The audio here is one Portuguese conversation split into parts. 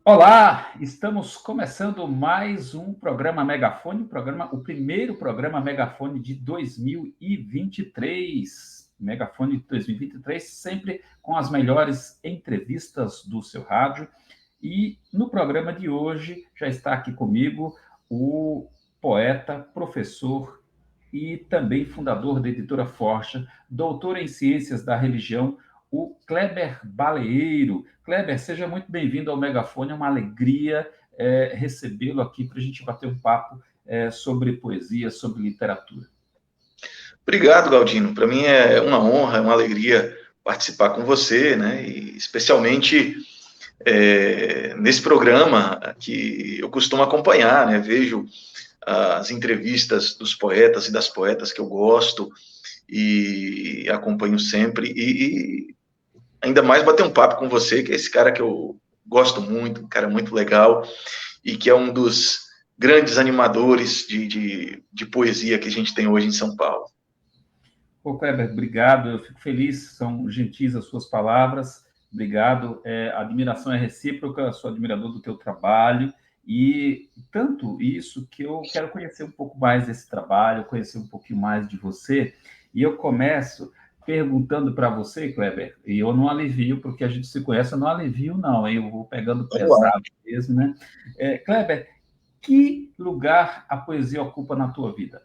Olá, estamos começando mais um programa Megafone, o primeiro programa Megafone de 2023. Megafone de 2023, sempre com as melhores entrevistas do seu rádio. E no programa de hoje já está aqui comigo o poeta, professor e também fundador da Editora Forja, doutor em Ciências da Religião, o Kleber Baleiro. Kleber, seja muito bem-vindo ao Megafone, é uma alegria recebê-lo aqui para a gente bater um papo sobre poesia, sobre literatura. Obrigado, Galdino. Para mim é uma honra, é uma alegria participar com você, né? E especialmente nesse programa que eu costumo acompanhar, né? Vejo as entrevistas dos poetas e das poetas que eu gosto e acompanho sempre. E ainda mais bater um papo com você, que é esse cara que eu gosto muito, um cara muito legal e que é um dos grandes animadores de poesia que a gente tem hoje em São Paulo. Pô, Kleber, obrigado, eu fico feliz, são gentis as suas palavras, obrigado, a admiração é recíproca, sou admirador do teu trabalho, e tanto isso que eu quero conhecer um pouco mais desse trabalho, conhecer um pouquinho mais de você, e eu começo perguntando para você, Kleber, e eu não alivio, porque a gente se conhece, eu não alivio não, hein? Eu vou pegando pesado mesmo, né? Kleber, que lugar a poesia ocupa na tua vida?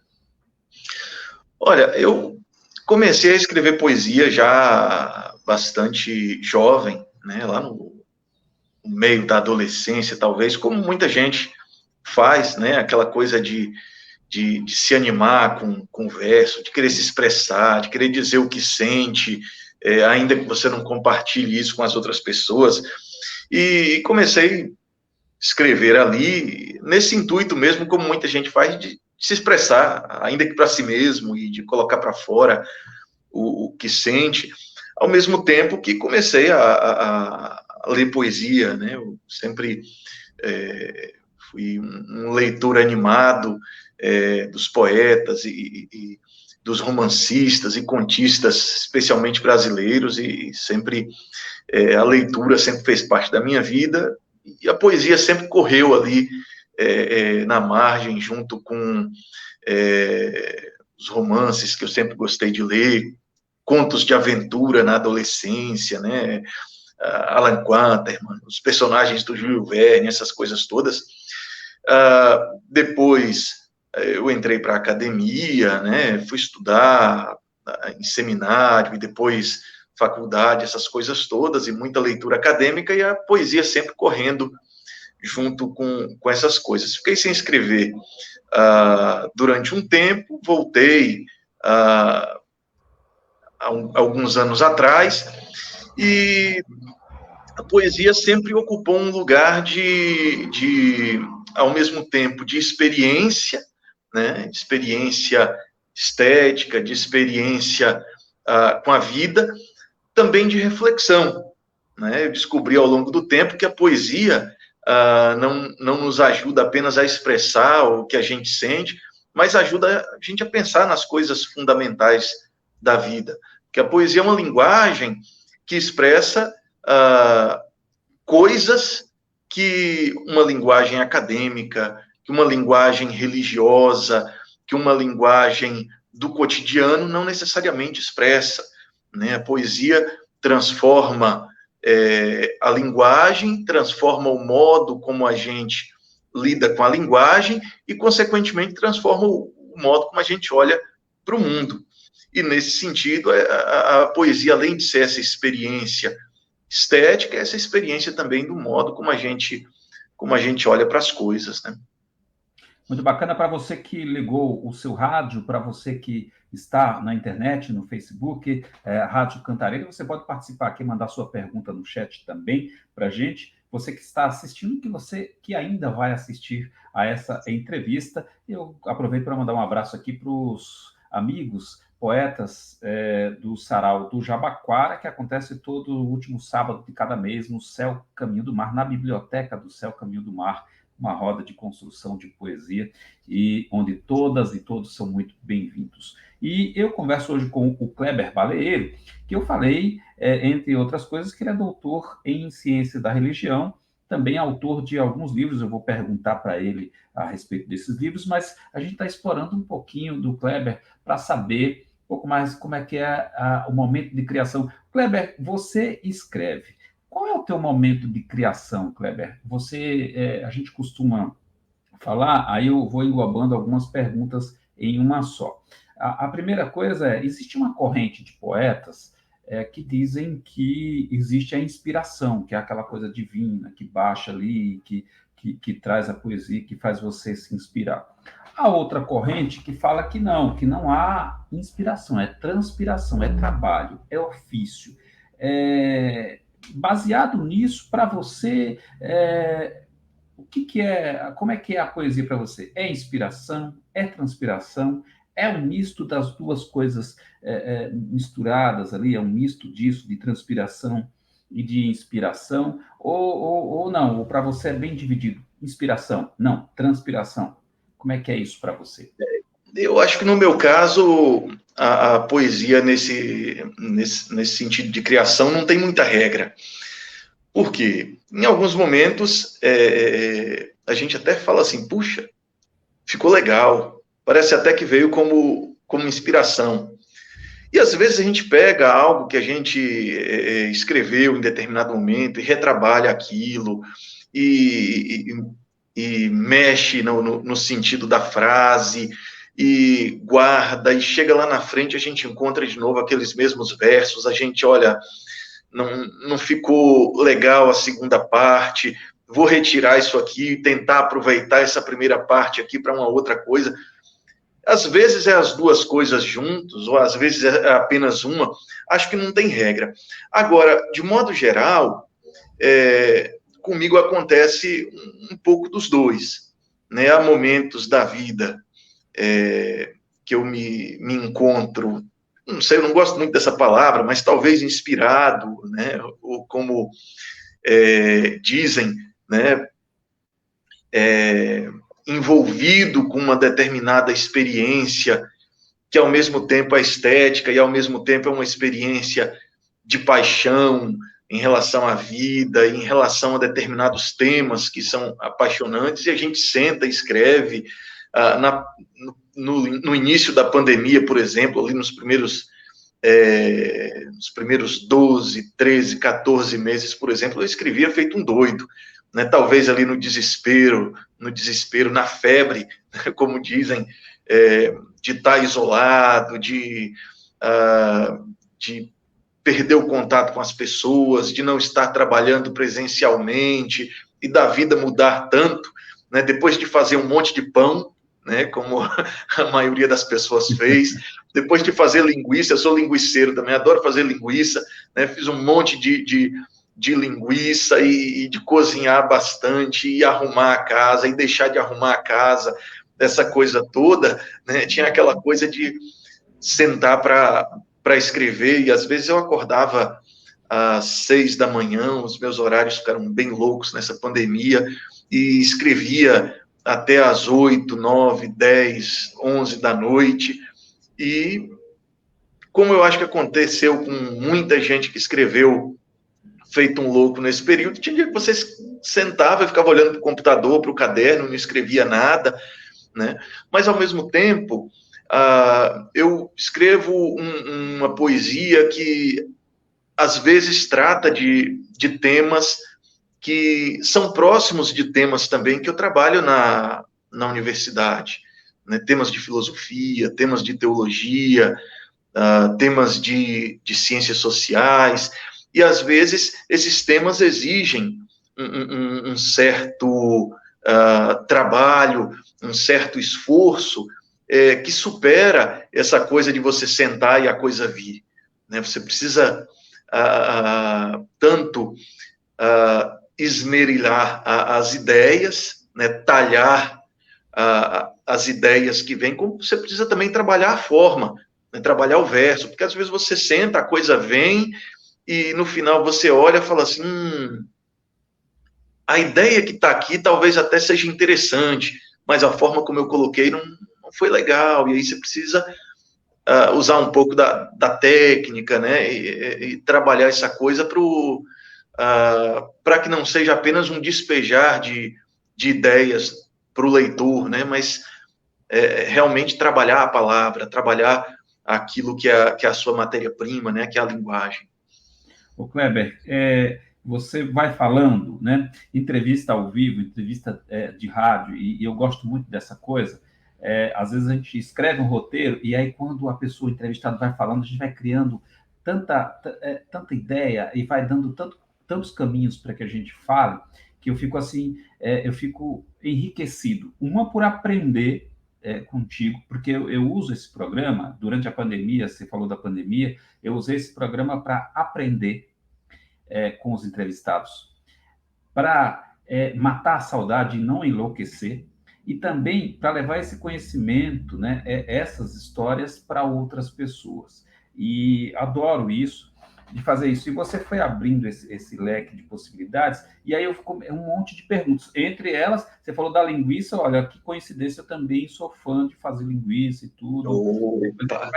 Olha, eu comecei a escrever poesia já bastante jovem, né, lá no meio da adolescência, talvez, como muita gente faz, né, aquela coisa de se animar com o verso, de querer se expressar, de querer dizer o que sente, ainda que você não compartilhe isso com as outras pessoas. E comecei a escrever ali, nesse intuito mesmo, como muita gente faz, de se expressar, ainda que para si mesmo, e de colocar para fora o que sente, ao mesmo tempo que comecei a ler poesia, né? Eu sempre fui um leitor animado dos poetas e dos romancistas e contistas, especialmente brasileiros, e sempre a leitura sempre fez parte da minha vida, e a poesia sempre correu ali na margem, junto com os romances que eu sempre gostei de ler, contos de aventura na adolescência, né? Alan Quatermain, os personagens do Júlio Verne, essas coisas todas. Depois eu entrei para a academia, né? Fui estudar em seminário e depois faculdade, essas coisas todas, e muita leitura acadêmica, e a poesia sempre correndo junto com essas coisas. Fiquei sem escrever durante um tempo, voltei há alguns anos atrás, e a poesia sempre ocupou um lugar ao mesmo tempo, de experiência, né, de experiência estética, de experiência com a vida, também de reflexão, né? Eu descobri ao longo do tempo que a poesia não nos ajuda apenas a expressar o que a gente sente, mas ajuda a gente a pensar nas coisas fundamentais da vida. Porque a poesia é uma linguagem que expressa coisas que uma linguagem acadêmica, que uma linguagem religiosa, que uma linguagem do cotidiano não necessariamente expressa, né? A poesia transforma a linguagem, transforma o modo como a gente lida com a linguagem e, consequentemente, transforma o modo como a gente olha para o mundo. E, nesse sentido, a poesia, além de ser essa experiência estética, é essa experiência também do modo como a gente olha para as coisas, né? Muito bacana. Para você que ligou o seu rádio, para você que está na internet, no Facebook, Rádio Cantareira, você pode participar aqui, mandar sua pergunta no chat também para a gente. Você que está assistindo, que você que ainda vai assistir a essa entrevista. Eu aproveito para mandar um abraço aqui para os amigos poetas do Sarau do Jabaquara, que acontece todo último sábado de cada mês no Céu Caminho do Mar, na Biblioteca do Céu Caminho do Mar, uma roda de construção de poesia, e onde todas e todos são muito bem-vindos. E eu converso hoje com o Kleber Baleiro, que eu falei, entre outras coisas, que ele é doutor em ciência da religião, também autor de alguns livros. Eu vou perguntar para ele a respeito desses livros, mas a gente está explorando um pouquinho do Kleber para saber um pouco mais como é que é o momento de criação. Kleber, você escreve. Qual é o teu momento de criação, Kleber? A gente costuma falar, aí eu vou englobando algumas perguntas em uma só. A primeira coisa existe uma corrente de poetas que dizem que existe a inspiração, que é aquela coisa divina, que baixa ali, que traz a poesia, que faz você se inspirar. A outra corrente que fala que não há inspiração, é transpiração, é trabalho, é ofício. Baseado nisso, para você, o que é, como é que é a poesia para você? É inspiração? É transpiração? É um misto das duas coisas misturadas ali? É um misto disso, de transpiração e de inspiração? Ou não? Ou para você é bem dividido? Inspiração? Não. Transpiração? Como é que é isso para você? Eu acho que no meu caso, a poesia nesse sentido de criação não tem muita regra. Por quê? Em alguns momentos, a gente até fala assim, puxa, ficou legal, parece até que veio como inspiração. E às vezes a gente pega algo que a gente escreveu em determinado momento e retrabalha aquilo, e mexe no sentido da frase, e guarda, e chega lá na frente, a gente encontra de novo aqueles mesmos versos, a gente olha, não ficou legal a segunda parte, vou retirar isso aqui, tentar aproveitar essa primeira parte aqui para uma outra coisa. Às vezes é as duas coisas juntos, ou às vezes é apenas uma, acho que não tem regra. Agora, de modo geral, comigo acontece um pouco dos dois, né? Há momentos da vida que eu me encontro, não sei, eu não gosto muito dessa palavra, mas talvez inspirado, né? Ou como dizem, né? Envolvido com uma determinada experiência, que ao mesmo tempo é estética e ao mesmo tempo é uma experiência de paixão em relação à vida, em relação a determinados temas que são apaixonantes, e a gente senta e escreve. No início da pandemia, por exemplo, ali nos primeiros 12, 13, 14 meses, por exemplo, eu escrevia feito um doido, né? Talvez ali no desespero, na febre, como dizem, de estar isolado, de perder o contato com as pessoas, de não estar trabalhando presencialmente, e da vida mudar tanto, né? Depois de fazer um monte de pão, né, como a maioria das pessoas fez, depois de fazer linguiça, eu sou linguiceiro também, adoro fazer linguiça, né, fiz um monte de linguiça e de cozinhar bastante, e arrumar a casa, e deixar de arrumar a casa, essa coisa toda, né, tinha aquela coisa de sentar para escrever, e às vezes eu acordava às 6 da manhã, os meus horários ficaram bem loucos nessa pandemia, e escrevia até às 8, 9, 10, 11 da noite, e como eu acho que aconteceu com muita gente que escreveu feito um louco nesse período, tinha dia que você sentava e ficava olhando para o computador, para o caderno, não escrevia nada, né? Mas, ao mesmo tempo, eu escrevo uma poesia que, às vezes, trata de temas que são próximos de temas também que eu trabalho na universidade, né? Temas de filosofia, temas de teologia, temas de ciências sociais, e às vezes esses temas exigem um certo trabalho, um certo esforço, que supera essa coisa de você sentar e a coisa vir, né? Você precisa tanto esmerilhar as ideias, né, talhar as ideias que vêm, como você precisa também trabalhar a forma, né, trabalhar o verso, porque às vezes você senta, a coisa vem, e no final você olha e fala assim, a ideia que está aqui talvez até seja interessante, mas a forma como eu coloquei não foi legal, e aí você precisa usar um pouco da técnica, né, e trabalhar essa coisa para que não seja apenas um despejar de ideias para o leitor, né? Mas realmente trabalhar a palavra, trabalhar aquilo que é a sua matéria-prima, né? Que é a linguagem. O Kleber, você vai falando, né? Entrevista ao vivo, entrevista de rádio, e eu gosto muito dessa coisa. Às vezes a gente escreve um roteiro e aí quando a pessoa entrevistada vai falando, a gente vai criando tanta ideia e vai dando tantos caminhos para que a gente fale, que eu fico assim, eu fico enriquecido. Uma por aprender contigo, porque eu uso esse programa durante a pandemia, você falou da pandemia, eu usei esse programa para aprender com os entrevistados, para matar a saudade e não enlouquecer, e também para levar esse conhecimento, né, essas histórias para outras pessoas. E adoro isso, de fazer isso. E você foi abrindo esse leque de possibilidades, e aí eu fico um monte de perguntas. Entre elas, você falou da linguiça, olha, que coincidência, eu também sou fã de fazer linguiça e tudo. Opa.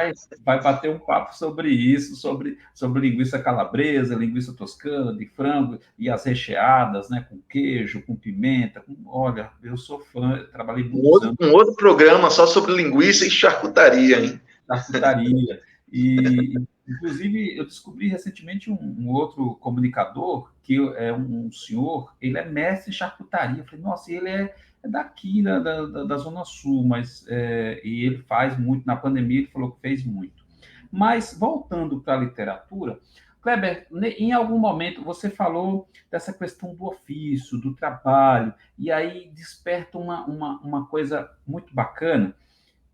Vai bater um papo sobre isso, sobre linguiça calabresa, linguiça toscana, de frango, e as recheadas, né, com queijo, com pimenta. Olha, eu sou fã, eu trabalhei muitos anos Um outro programa só sobre linguiça e charcutaria, hein? na charcutaria. E, inclusive, eu descobri recentemente um outro comunicador, que é um senhor, ele é mestre em charcutaria. Eu falei, nossa, ele é daqui, da Zona Sul, mas e ele faz muito. Na pandemia, ele falou que fez muito. Mas, voltando para a literatura, Kleber, em algum momento você falou dessa questão do ofício, do trabalho, e aí desperta uma coisa muito bacana,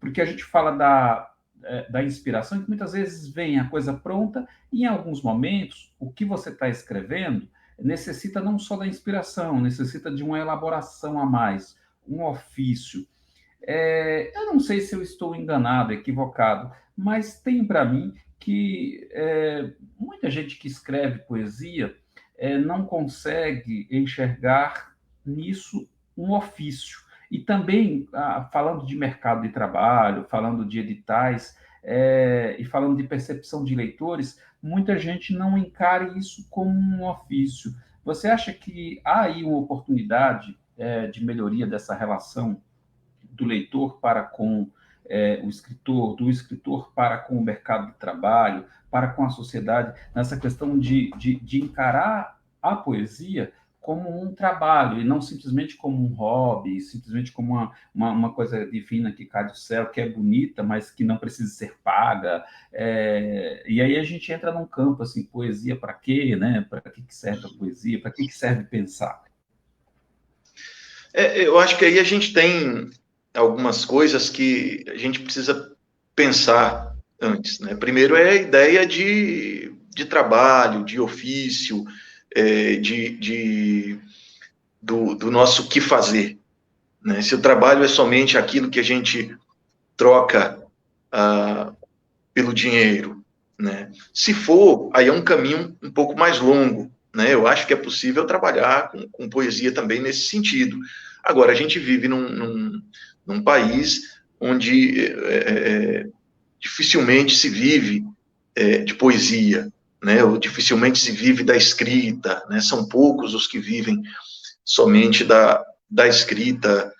porque a gente fala da inspiração, que muitas vezes vem a coisa pronta, e em alguns momentos, o que você está escrevendo necessita não só da inspiração, necessita de uma elaboração a mais, um ofício. Eu não sei se eu estou enganado, equivocado, mas tem para mim que muita gente que escreve poesia não consegue enxergar nisso um ofício. E também, falando de mercado de trabalho, falando de editais, e falando de percepção de leitores, muita gente não encara isso como um ofício. Você acha que há aí uma oportunidade de melhoria dessa relação do leitor para com o escritor, do escritor para com o mercado de trabalho, para com a sociedade, nessa questão de encarar a poesia como um trabalho, e não simplesmente como um hobby, simplesmente como uma coisa divina que cai do céu, que é bonita, mas que não precisa ser paga. E aí a gente entra num campo assim, poesia para quê, né? Para que serve a poesia? Para que serve pensar? Eu acho que aí a gente tem algumas coisas que a gente precisa pensar antes, né? Primeiro é a ideia de trabalho, de ofício, do nosso que fazer, né? Se o trabalho é somente aquilo que a gente troca pelo dinheiro, né? Se for, aí é um caminho um pouco mais longo, né? Eu acho que é possível trabalhar com poesia também nesse sentido. Agora, a gente vive num país onde dificilmente se vive de poesia, né? Ou dificilmente se vive da escrita, né? São poucos os que vivem somente da escrita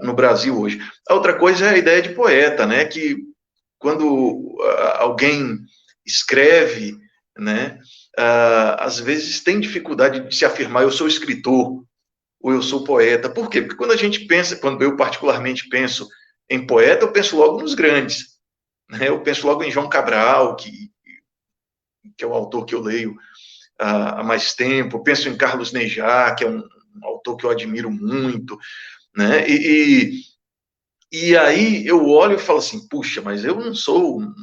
no Brasil hoje. A outra coisa é a ideia de poeta, né? Que quando alguém escreve, né? Às vezes tem dificuldade de se afirmar, eu sou escritor, ou eu sou poeta. Por quê? Porque quando a gente pensa, quando eu particularmente penso em poeta, eu penso logo nos grandes, né? Eu penso logo em João Cabral, que é o autor que eu leio há mais tempo. Eu penso em Carlos Nejar, que é um autor que eu admiro muito, né? E aí eu olho e falo assim, puxa, mas eu não sou um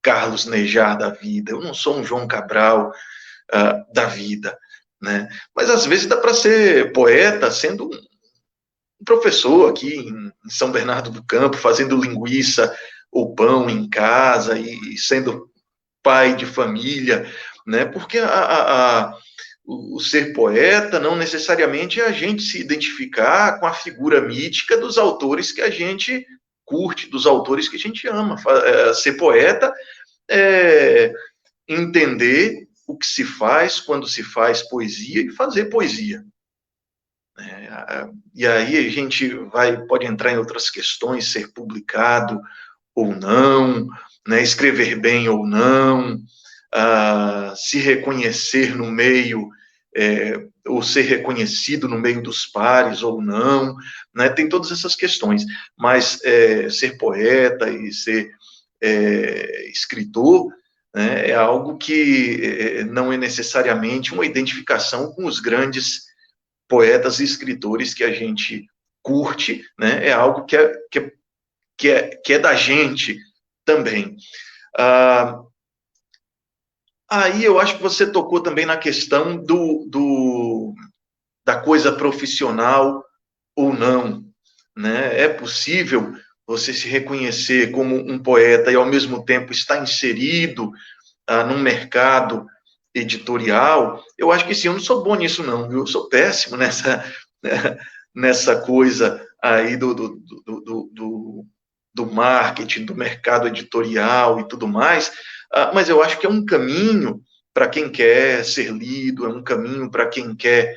Carlos Nejar da vida, eu não sou um João Cabral da vida, né? Mas às vezes dá para ser poeta sendo um professor aqui em São Bernardo do Campo, fazendo linguiça ou pão em casa e sendo pai de família, né? Porque o ser poeta não necessariamente é a gente se identificar com a figura mítica dos autores que a gente curte, dos autores que a gente ama. Ser poeta é entender o que se faz quando se faz poesia e fazer poesia. E aí a gente pode entrar em outras questões, ser publicado ou não, né, escrever bem ou não, se reconhecer no meio, ou ser reconhecido no meio dos pares ou não, né, tem todas essas questões, mas ser poeta e ser escritor, né, é algo que não é necessariamente uma identificação com os grandes poetas e escritores que a gente curte, né, é algo que é da gente também. Aí eu acho que você tocou também na questão da coisa profissional ou não, né? É possível você se reconhecer como um poeta e, ao mesmo tempo, estar inserido num mercado editorial? Eu acho que sim, eu não sou bom nisso não, viu? Eu sou péssimo nessa coisa aí do marketing, do mercado editorial e tudo mais, mas eu acho que é um caminho para quem quer ser lido, é um caminho para quem quer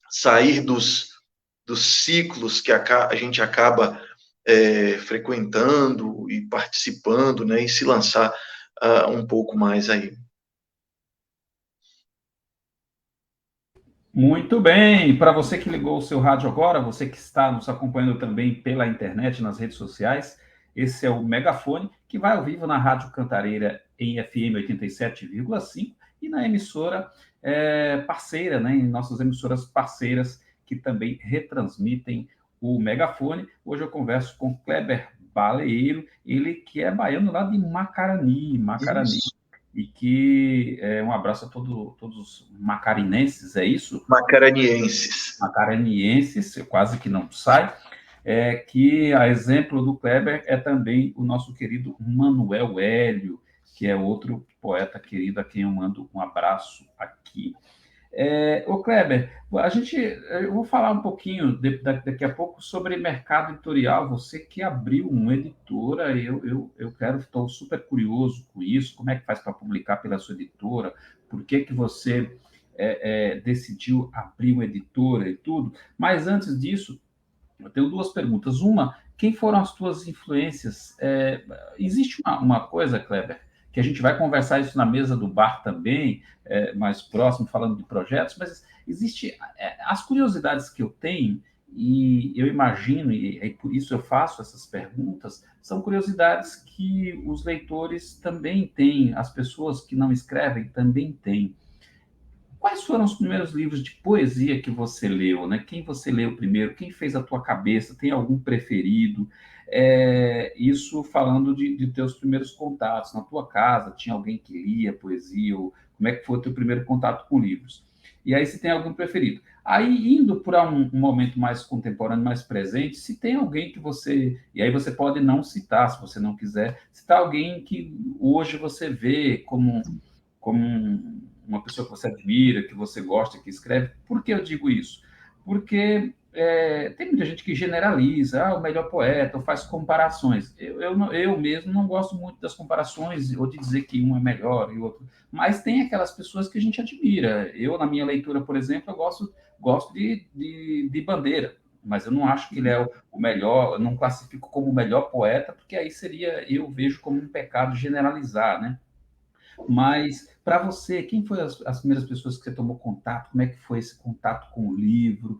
sair dos ciclos que a gente acaba frequentando e participando, né, e se lançar um pouco mais aí. Muito bem, para você que ligou o seu rádio agora, você que está nos acompanhando também pela internet, nas redes sociais, esse é o Megafone, que vai ao vivo na Rádio Cantareira em FM 87,5 e na emissora parceira, né, em nossas emissoras parceiras que também retransmitem o Megafone. Hoje eu converso com Kleber Baleiro, ele que é baiano lá de Macarani. Isso. E que um abraço a todos os macarinenses, é isso? Macaranienses. Macaranienses, quase que não sai, que a exemplo do Kleber é também o nosso querido Manuel Hélio, que é outro poeta querido a quem eu mando um abraço aqui. Ô Kleber, eu vou falar um pouquinho daqui a pouco sobre mercado editorial. Você que abriu uma editora, eu estou super curioso com isso. Como é que faz para publicar pela sua editora? Por que você decidiu abrir uma editora e tudo? Mas antes disso, eu tenho duas perguntas. Uma, quem foram as tuas influências? Existe uma coisa, Kleber, que a gente vai conversar isso na mesa do bar também, mais próximo, falando de projetos, mas existe as curiosidades que eu tenho, e eu imagino, e por isso eu faço essas perguntas, são curiosidades que os leitores também têm, as pessoas que não escrevem também têm. Quais foram os primeiros livros de poesia que você leu, né? Quem você leu primeiro? Quem fez a tua cabeça? Tem algum preferido? Isso falando de teus primeiros contatos. Na tua casa, tinha alguém que lia poesia? Ou como é que foi o teu primeiro contato com livros? E aí, se tem algum preferido. Aí, indo para um momento mais contemporâneo, mais presente, se tem alguém que você... E aí você pode não citar, se você não quiser. Citar alguém que hoje você vê como uma pessoa que você admira, que você gosta, que escreve. Por que eu digo isso? Porque tem muita gente que generaliza, o melhor poeta, ou faz comparações. Eu mesmo não gosto muito das comparações, ou de dizer que um é melhor e o outro. Mas tem aquelas pessoas que a gente admira. Eu, na minha leitura, por exemplo, eu gosto de Bandeira, mas eu não acho que ele é o melhor, eu não classifico como o melhor poeta, porque aí seria, eu vejo como um pecado generalizar, né? Mas, para você, quem foram as primeiras pessoas que você tomou contato? Como é que foi esse contato com o livro?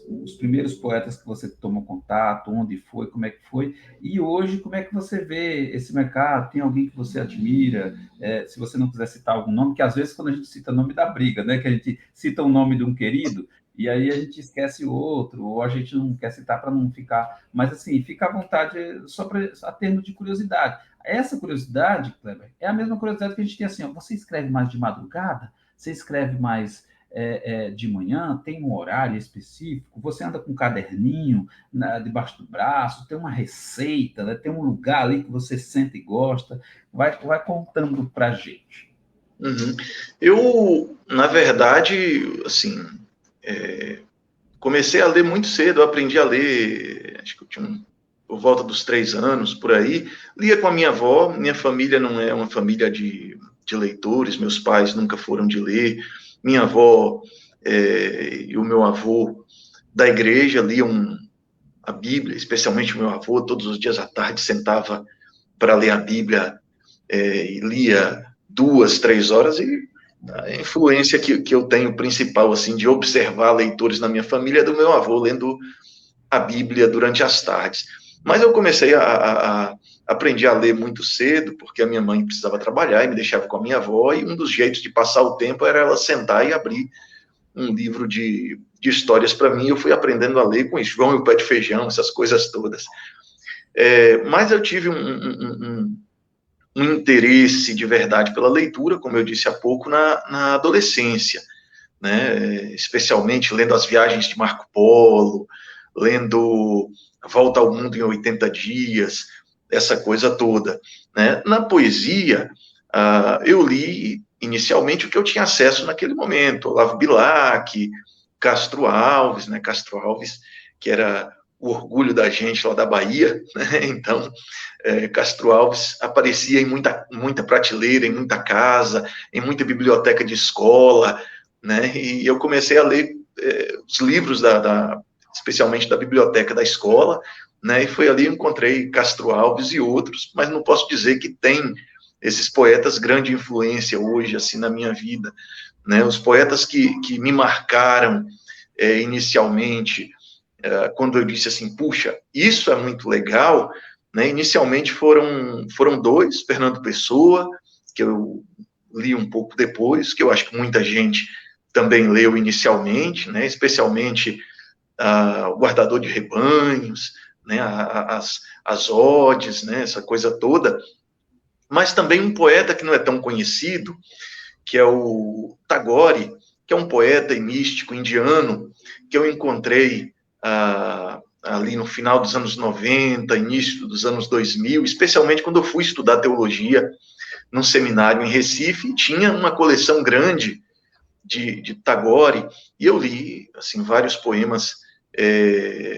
Os primeiros poetas que você tomou contato? Onde foi? Como é que foi? E hoje, como é que você vê esse mercado? Tem alguém que você admira? Se você não quiser citar algum nome, que às vezes quando a gente cita nome dá briga, né? Que a gente cita o nome de um querido e aí a gente esquece o outro, ou a gente não quer citar para não ficar... Mas, assim, fica à vontade, só a termo de curiosidade. Essa curiosidade, Kleber, é a mesma curiosidade que a gente tem assim, ó, você escreve mais de madrugada? Você escreve mais de manhã? Tem um horário específico? Você anda com um caderninho debaixo do braço? Tem uma receita? Né? Tem um lugar ali que você senta e gosta? Vai contando para a gente. Uhum. Eu, na verdade, assim, comecei a ler muito cedo, eu aprendi a ler, acho que eu tinha por volta dos 3 anos, por aí, lia com a minha avó, minha família não é uma família de de leitores, meus pais nunca foram de ler, minha avó e o meu avô da igreja liam a Bíblia, especialmente o meu avô, todos os dias à tarde sentava para ler a Bíblia e lia 2, 3 horas, e a influência que eu tenho principal, assim, de observar leitores na minha família é do meu avô lendo a Bíblia durante as tardes. Mas eu comecei aprendi a ler muito cedo, porque a minha mãe precisava trabalhar e me deixava com a minha avó, e um dos jeitos de passar o tempo era ela sentar e abrir um livro de histórias para mim. Eu fui aprendendo a ler com João e o Pé de Feijão, essas coisas todas. Mas eu tive um interesse de verdade pela leitura, como eu disse há pouco, na adolescência, né? Especialmente lendo As Viagens de Marco Polo, lendo Volta ao Mundo em 80 Dias, essa coisa toda, né? Na poesia, eu li inicialmente o que eu tinha acesso naquele momento, Olavo Bilac, Castro Alves, né? Castro Alves, que era o orgulho da gente lá da Bahia, né? Então, Castro Alves aparecia em muita prateleira, em muita casa, em muita biblioteca de escola, né? E eu comecei a ler os livros especialmente da biblioteca da escola, né? E foi ali que encontrei Castro Alves e outros, mas não posso dizer que tem esses poetas grande influência hoje, assim, na minha vida, né? Os poetas que me marcaram inicialmente, quando eu disse assim, puxa, isso é muito legal, né? Inicialmente foram 2, Fernando Pessoa, que eu li um pouco depois, que eu acho que muita gente também leu inicialmente, né? Especialmente o Guardador de Rebanhos, né? As odes, né? Essa coisa toda. Mas também um poeta que não é tão conhecido, que é o Tagore, que é um poeta e místico indiano, que eu encontrei ali no final dos anos 90, início dos anos 2000, especialmente quando eu fui estudar teologia num seminário em Recife, tinha uma coleção grande de Tagore, e eu li, assim, vários poemas,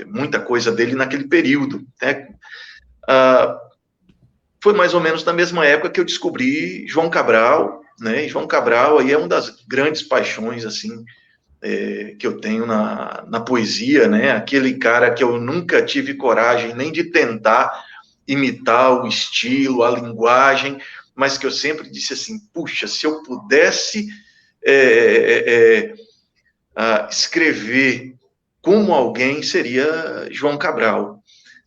muita coisa dele naquele período, né? Foi mais ou menos na mesma época que eu descobri João Cabral, né? E João Cabral aí é uma das grandes paixões, assim, que eu tenho na poesia, né? Aquele cara que eu nunca tive coragem nem de tentar imitar o estilo, a linguagem, mas que eu sempre disse assim, puxa, se eu pudesse escrever como alguém, seria João Cabral,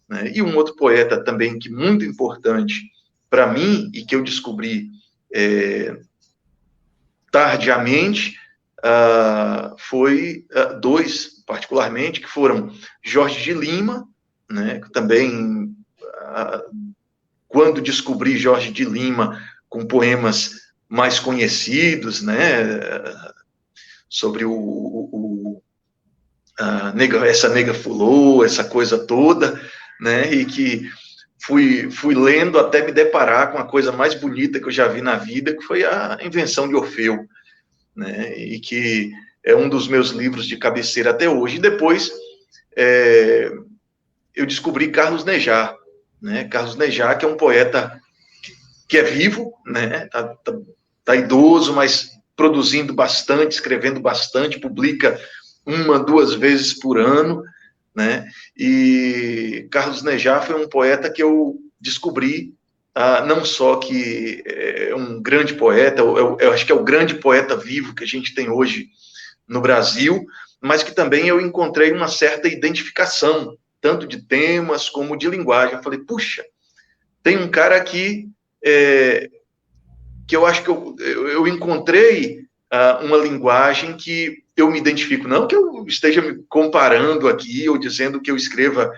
né? E um outro poeta também que muito importante para mim e que eu descobri tardiamente, foi 2, particularmente, que foram Jorge de Lima, né? Também, quando descobri Jorge de Lima com poemas mais conhecidos, né? Sobre essa nega fulô, essa coisa toda, né? E que fui lendo até me deparar com a coisa mais bonita que eu já vi na vida, que foi a Invenção de Orfeu, né? E que é um dos meus livros de cabeceira até hoje. E depois eu descobri Carlos Nejar, né? Carlos Nejar, que é um poeta que é vivo, né? Tá idoso, mas produzindo bastante, escrevendo bastante, publica 1, 2 vezes por ano, né? E Carlos Nejar foi um poeta que eu descobri, não só que é um grande poeta, eu acho que é o grande poeta vivo que a gente tem hoje no Brasil, mas que também eu encontrei uma certa identificação, tanto de temas como de linguagem. Eu falei, puxa, tem um cara aqui que eu acho que eu encontrei uma linguagem que eu me identifico, não que eu esteja me comparando aqui ou dizendo que eu escreva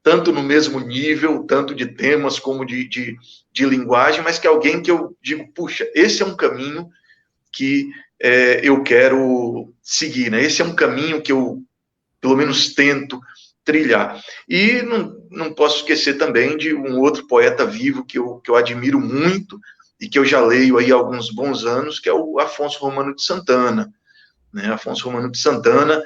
tanto no mesmo nível, tanto de temas como de linguagem, mas que alguém que eu digo, puxa, esse é um caminho que eu quero seguir, né? Esse é um caminho que eu, pelo menos, tento trilhar. E não posso esquecer também de um outro poeta vivo que eu admiro muito e que eu já leio aí há alguns bons anos, que é o Afonso Romano de Santana, né? Afonso Romano de Santana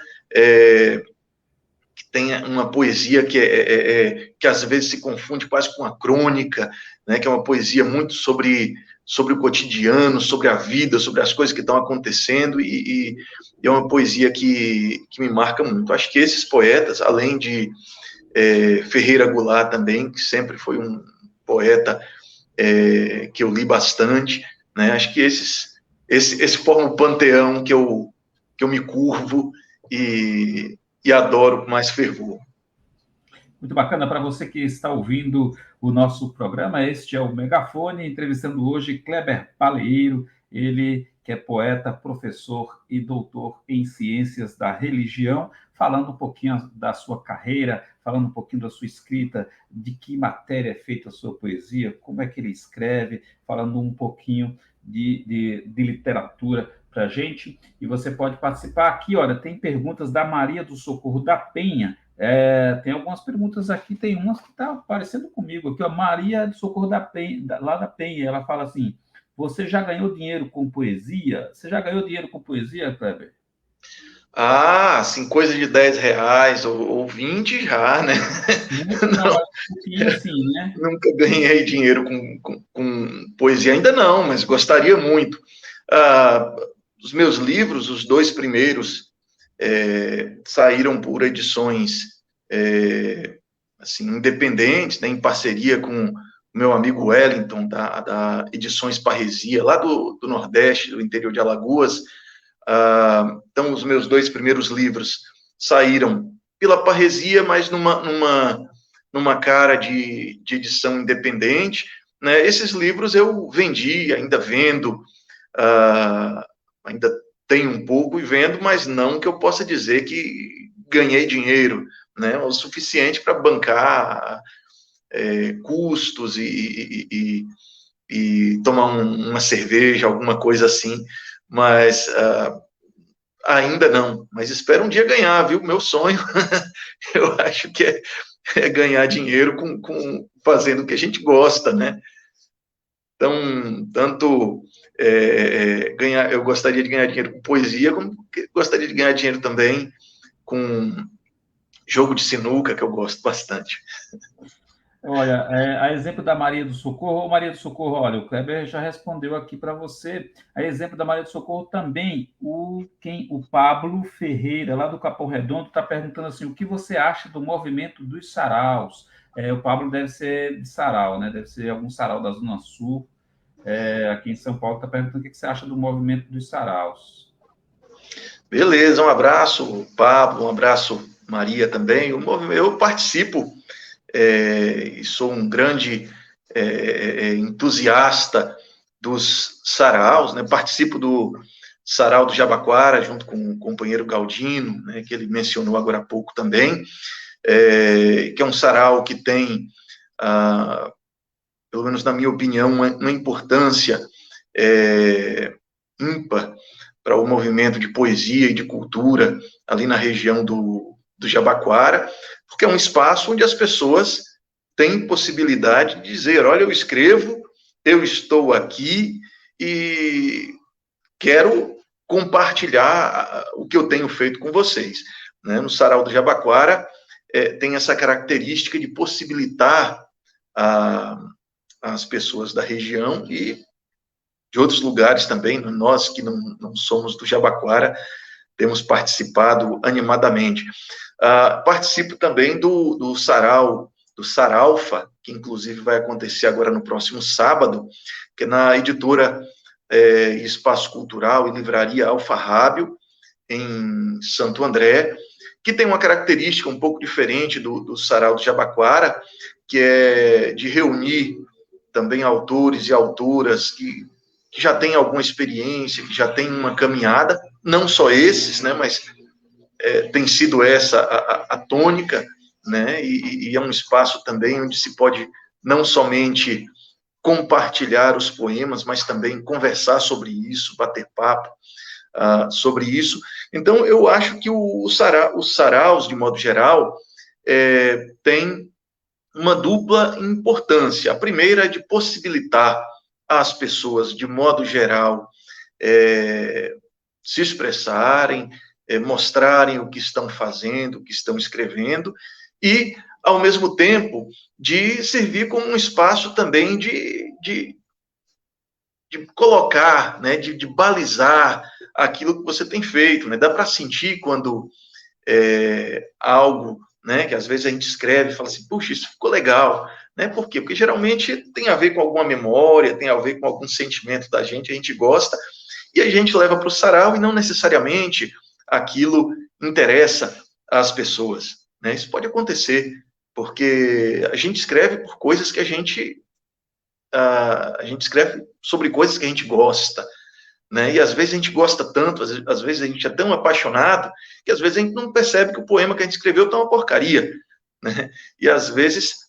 que tem uma poesia que às vezes se confunde quase com a crônica, né? Que é uma poesia muito sobre sobre o cotidiano, sobre a vida, sobre as coisas que estão acontecendo, e é uma poesia que me marca muito. Acho que esses poetas, além de Ferreira Goulart também, que sempre foi um poeta que eu li bastante, né? Acho que esse forma o panteão que eu me curvo e adoro com mais fervor. Muito bacana. Para você que está ouvindo o nosso programa, este é o Megafone, entrevistando hoje Kleber Paleiro, ele que é poeta, professor e doutor em ciências da religião, falando um pouquinho da sua carreira, falando um pouquinho da sua escrita, de que matéria é feita a sua poesia, como é que ele escreve, falando um pouquinho de literatura para a gente. E você pode participar aqui, olha, tem perguntas da Maria do Socorro da Penha. Tem algumas perguntas aqui, tem umas que está parecendo comigo aqui, ó, Maria do Socorro da Penha, lá da Penha, ela fala assim: você já ganhou dinheiro com poesia? Você já ganhou dinheiro com poesia, Kleber? Ah, assim, coisa de R$ 10 ou 20 já, né? Não, mas um pouquinho assim, né? Nunca ganhei dinheiro com poesia, ainda não, mas gostaria muito. Os meus livros, os 2 primeiros, saíram por edições assim, independentes, né, em parceria com o meu amigo Wellington, da Edições Parresia, lá do Nordeste, do interior de Alagoas. Então, os meus 2 primeiros livros saíram pela Parresia, mas numa cara de edição independente, né? Esses livros eu vendi, ainda vendo, ainda tenho um pouco e vendo, mas não que eu possa dizer que ganhei dinheiro, né? O suficiente para bancar custos e tomar uma cerveja, alguma coisa assim, mas ainda não, mas espero um dia ganhar, viu? Meu sonho, eu acho que é ganhar dinheiro fazendo o que a gente gosta, né? Então, tanto eu gostaria de ganhar dinheiro com poesia, como gostaria de ganhar dinheiro também com jogo de sinuca, que eu gosto bastante. Olha, a exemplo da Maria do Socorro, ou Maria do Socorro, olha, o Kleber já respondeu aqui para você. A exemplo da Maria do Socorro também, o Pablo Ferreira, lá do Capão Redondo, está perguntando assim: o que você acha do movimento dos saraus? O Pablo deve ser de sarau, né? Deve ser algum sarau da Zona Sul, aqui em São Paulo, está perguntando o que você acha do movimento dos saraus. Beleza, um abraço, Pablo, um abraço, Maria também. Eu participo e sou um grande entusiasta dos saraus, né? Participo do Sarau do Jabaquara, junto com o companheiro Galdino, né, que ele mencionou agora há pouco também, que é um sarau que tem, pelo menos na minha opinião, uma importância ímpar para o movimento de poesia e de cultura ali na região do Jabaquara, porque é um espaço onde as pessoas têm possibilidade de dizer: olha, eu escrevo, eu estou aqui e quero compartilhar o que eu tenho feito com vocês. Né? No Sarau do Jabaquara tem essa característica de possibilitar as pessoas da região e de outros lugares também, nós que não somos do Jabaquara, temos participado animadamente. Participo também do Sarau, do Saralfa, que inclusive vai acontecer agora no próximo sábado, que é na editora Espaço Cultural e Livraria Alfarrábio, em Santo André, que tem uma característica um pouco diferente do Sarau do Jabaquara, que é de reunir também autores e autoras que já têm alguma experiência, que já têm uma caminhada, não só esses, né, mas tem sido essa a tônica, né, e é um espaço também onde se pode não somente compartilhar os poemas, mas também conversar sobre isso, bater papo sobre isso. Então, eu acho que os saraus, de modo geral, têm uma dupla importância. A primeira é de possibilitar às pessoas, de modo geral, se expressarem, mostrarem o que estão fazendo, o que estão escrevendo, e, ao mesmo tempo, de servir como um espaço também de de colocar, né, de balizar aquilo que você tem feito, né? Dá para sentir quando algo, né, que às vezes a gente escreve e fala assim, puxa, isso ficou legal, né? Por quê? Porque geralmente tem a ver com alguma memória, tem a ver com algum sentimento da gente, a gente gosta, e a gente leva para o sarau e não necessariamente aquilo interessa às pessoas, né? Isso pode acontecer, porque a gente escreve por coisas que a gente escreve sobre coisas que a gente gosta, né? E às vezes a gente gosta tanto, às vezes a gente é tão apaixonado, que às vezes a gente não percebe que o poema que a gente escreveu está uma porcaria, né? E às vezes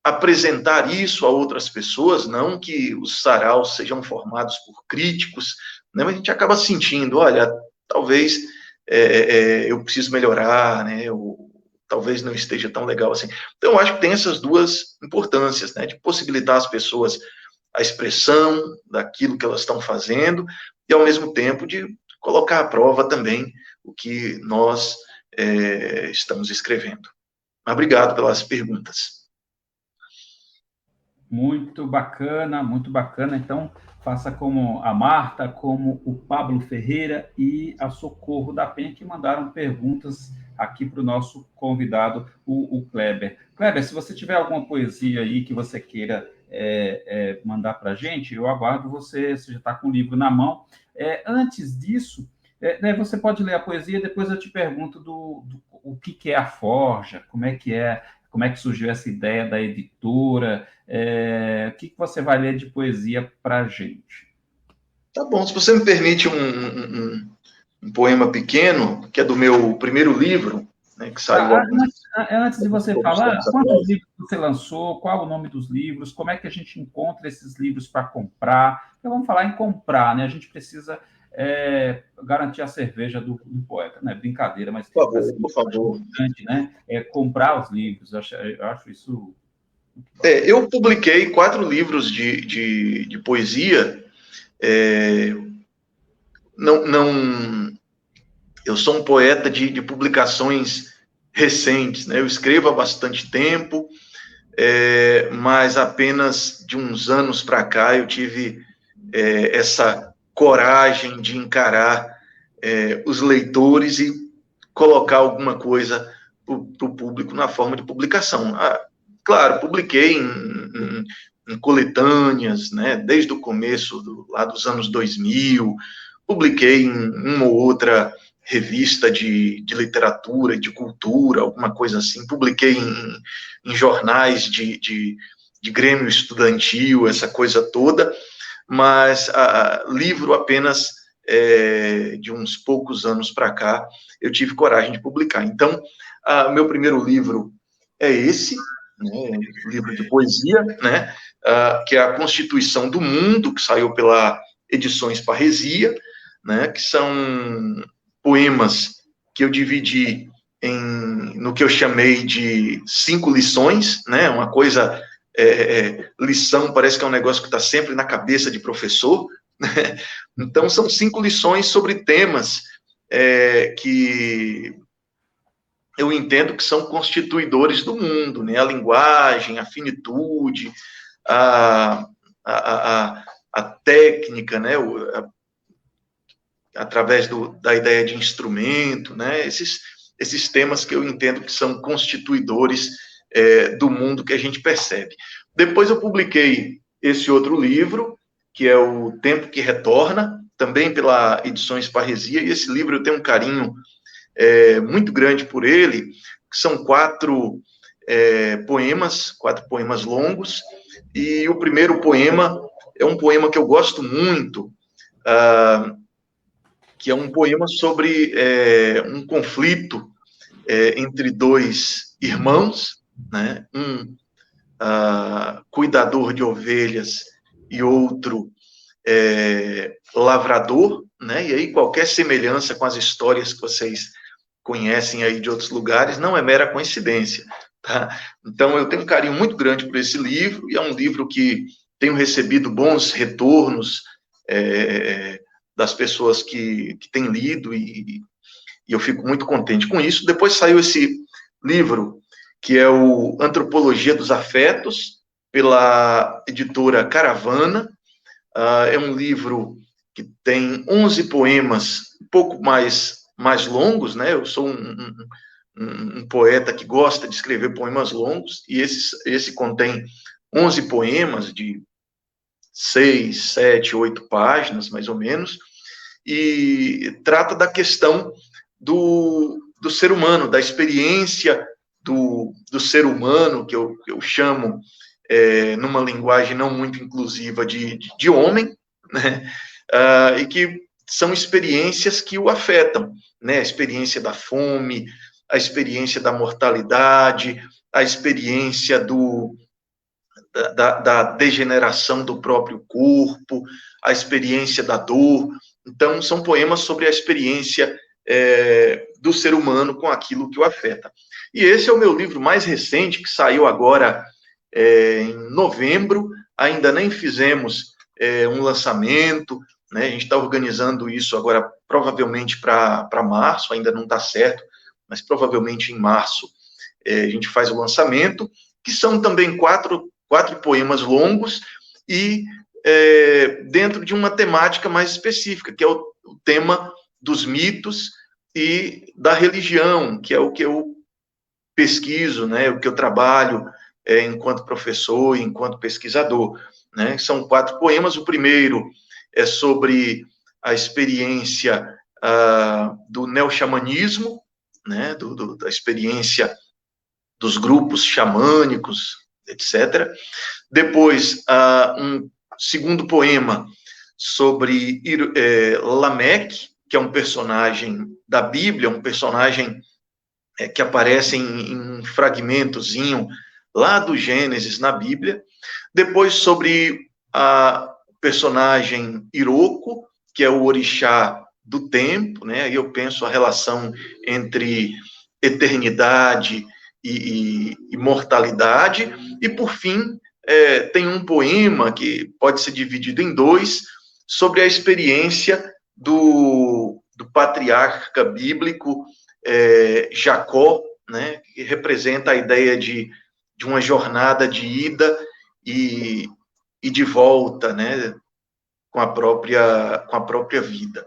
apresentar isso a outras pessoas, não que os saraus sejam formados por críticos, né? Mas a gente acaba sentindo, olha, talvez eu preciso melhorar, né? Ou talvez não esteja tão legal assim. Então, eu acho que tem essas duas importâncias, né? De possibilitar às pessoas a expressão daquilo que elas estão fazendo e, ao mesmo tempo, de colocar à prova também o que nós estamos escrevendo. Obrigado pelas perguntas. Muito bacana, muito bacana. Então, faça como a Marta, como o Pablo Ferreira e a Socorro da Penha, que mandaram perguntas aqui para o nosso convidado, o Kleber. Kleber, se você tiver alguma poesia aí que você queira mandar para a gente, eu aguardo você já está com o livro na mão. Antes disso, né, você pode ler a poesia, depois eu te pergunto o que é a Forja, como é que surgiu essa ideia da editora, o que você vai ler de poesia para a gente? Tá bom, se você me permite um poema pequeno, que é do meu primeiro livro, né, que saiu Antes de você alguns falar, tempos quantos atrás. livros você lançou? Qual o nome dos livros? Como é que a gente encontra esses livros para comprar? Então, vamos falar em comprar, né? A gente precisa garantir a cerveja do poeta, né? Brincadeira, mas Por favor, assim, por eu acho favor. importante, né? Comprar os livros. Eu acho isso. Eu publiquei 4 livros de poesia. Não, eu sou um poeta de publicações recentes, né? Eu escrevo há bastante tempo, mas apenas de uns anos para cá eu tive essa coragem de encarar os leitores e colocar alguma coisa para o público na forma de publicação. Claro, publiquei em coletâneas, né, desde o começo, lá dos anos 2000, publiquei em uma ou outra revista de literatura e de cultura, alguma coisa assim, publiquei em jornais de grêmio estudantil, essa coisa toda, mas livro apenas de uns poucos anos para cá, eu tive coragem de publicar. Então, meu primeiro livro é esse, né, livro de poesia, né, que é a Constituição do Mundo, que saiu pela Edições Parresia, né, que são poemas que eu dividi no que eu chamei de 5 lições, né, uma coisa, lição parece que é um negócio que está sempre na cabeça de professor, né? Então são 5 lições sobre temas que eu entendo que são constituidores do mundo, né? A linguagem, a finitude, a, a, a, a técnica, né? Através da ideia de instrumento, né? Esses temas que eu entendo que são constituidores do mundo que a gente percebe. Depois eu publiquei esse outro livro, que é O Tempo que Retorna, também pela Edições Parresia, e esse livro eu tenho um carinho muito grande por ele, que são 4 poemas, 4 poemas longos, e o primeiro poema é um poema que eu gosto muito, que é um poema sobre um conflito entre 2 irmãos, né? Um cuidador de ovelhas e outro lavrador, né? E aí qualquer semelhança com as histórias que vocês conhecem aí de outros lugares não é mera coincidência, tá? Então eu tenho um carinho muito grande por esse livro, e é um livro que tenho recebido bons retornos das pessoas que têm lido, e eu fico muito contente com isso. Depois saiu esse livro, que é o Antropologia dos Afetos, pela editora Caravana, É um livro que tem 11 poemas, um pouco mais longos, né? Eu sou um poeta que gosta de escrever poemas longos, e esse contém 11 poemas de 6, 7, 8 páginas, mais ou menos, e trata da questão do ser humano, da experiência do ser humano, que eu chamo, numa linguagem não muito inclusiva, de homem, né? E que são experiências que o afetam, né? A experiência da fome, a experiência da mortalidade, a experiência da degeneração do próprio corpo, a experiência da dor. Então, são poemas sobre a experiência do ser humano com aquilo que o afeta. E esse é o meu livro mais recente, que saiu agora em novembro. Ainda nem fizemos um lançamento, né? A gente está organizando isso agora, provavelmente para março, ainda não está certo, mas provavelmente em março a gente faz o lançamento, que são também quatro poemas longos e dentro de uma temática mais específica, que é o tema dos mitos e da religião, que é o que eu pesquiso, né, o que eu trabalho enquanto professor e enquanto pesquisador, né? São 4 poemas. O primeiro é sobre a experiência do neoxamanismo, né, da experiência dos grupos xamânicos, etc. Depois, um segundo poema sobre Lameque, que é um personagem da Bíblia, um personagem que aparece em um fragmentozinho lá do Gênesis na Bíblia. Depois, sobre a personagem Iroko, que é o orixá do tempo, né? Aí eu penso a relação entre eternidade e imortalidade. E, por fim, tem um poema que pode ser dividido em 2, sobre a experiência do patriarca bíblico Jacó, né, que representa a ideia de uma jornada de ida e de volta, né, com a própria vida,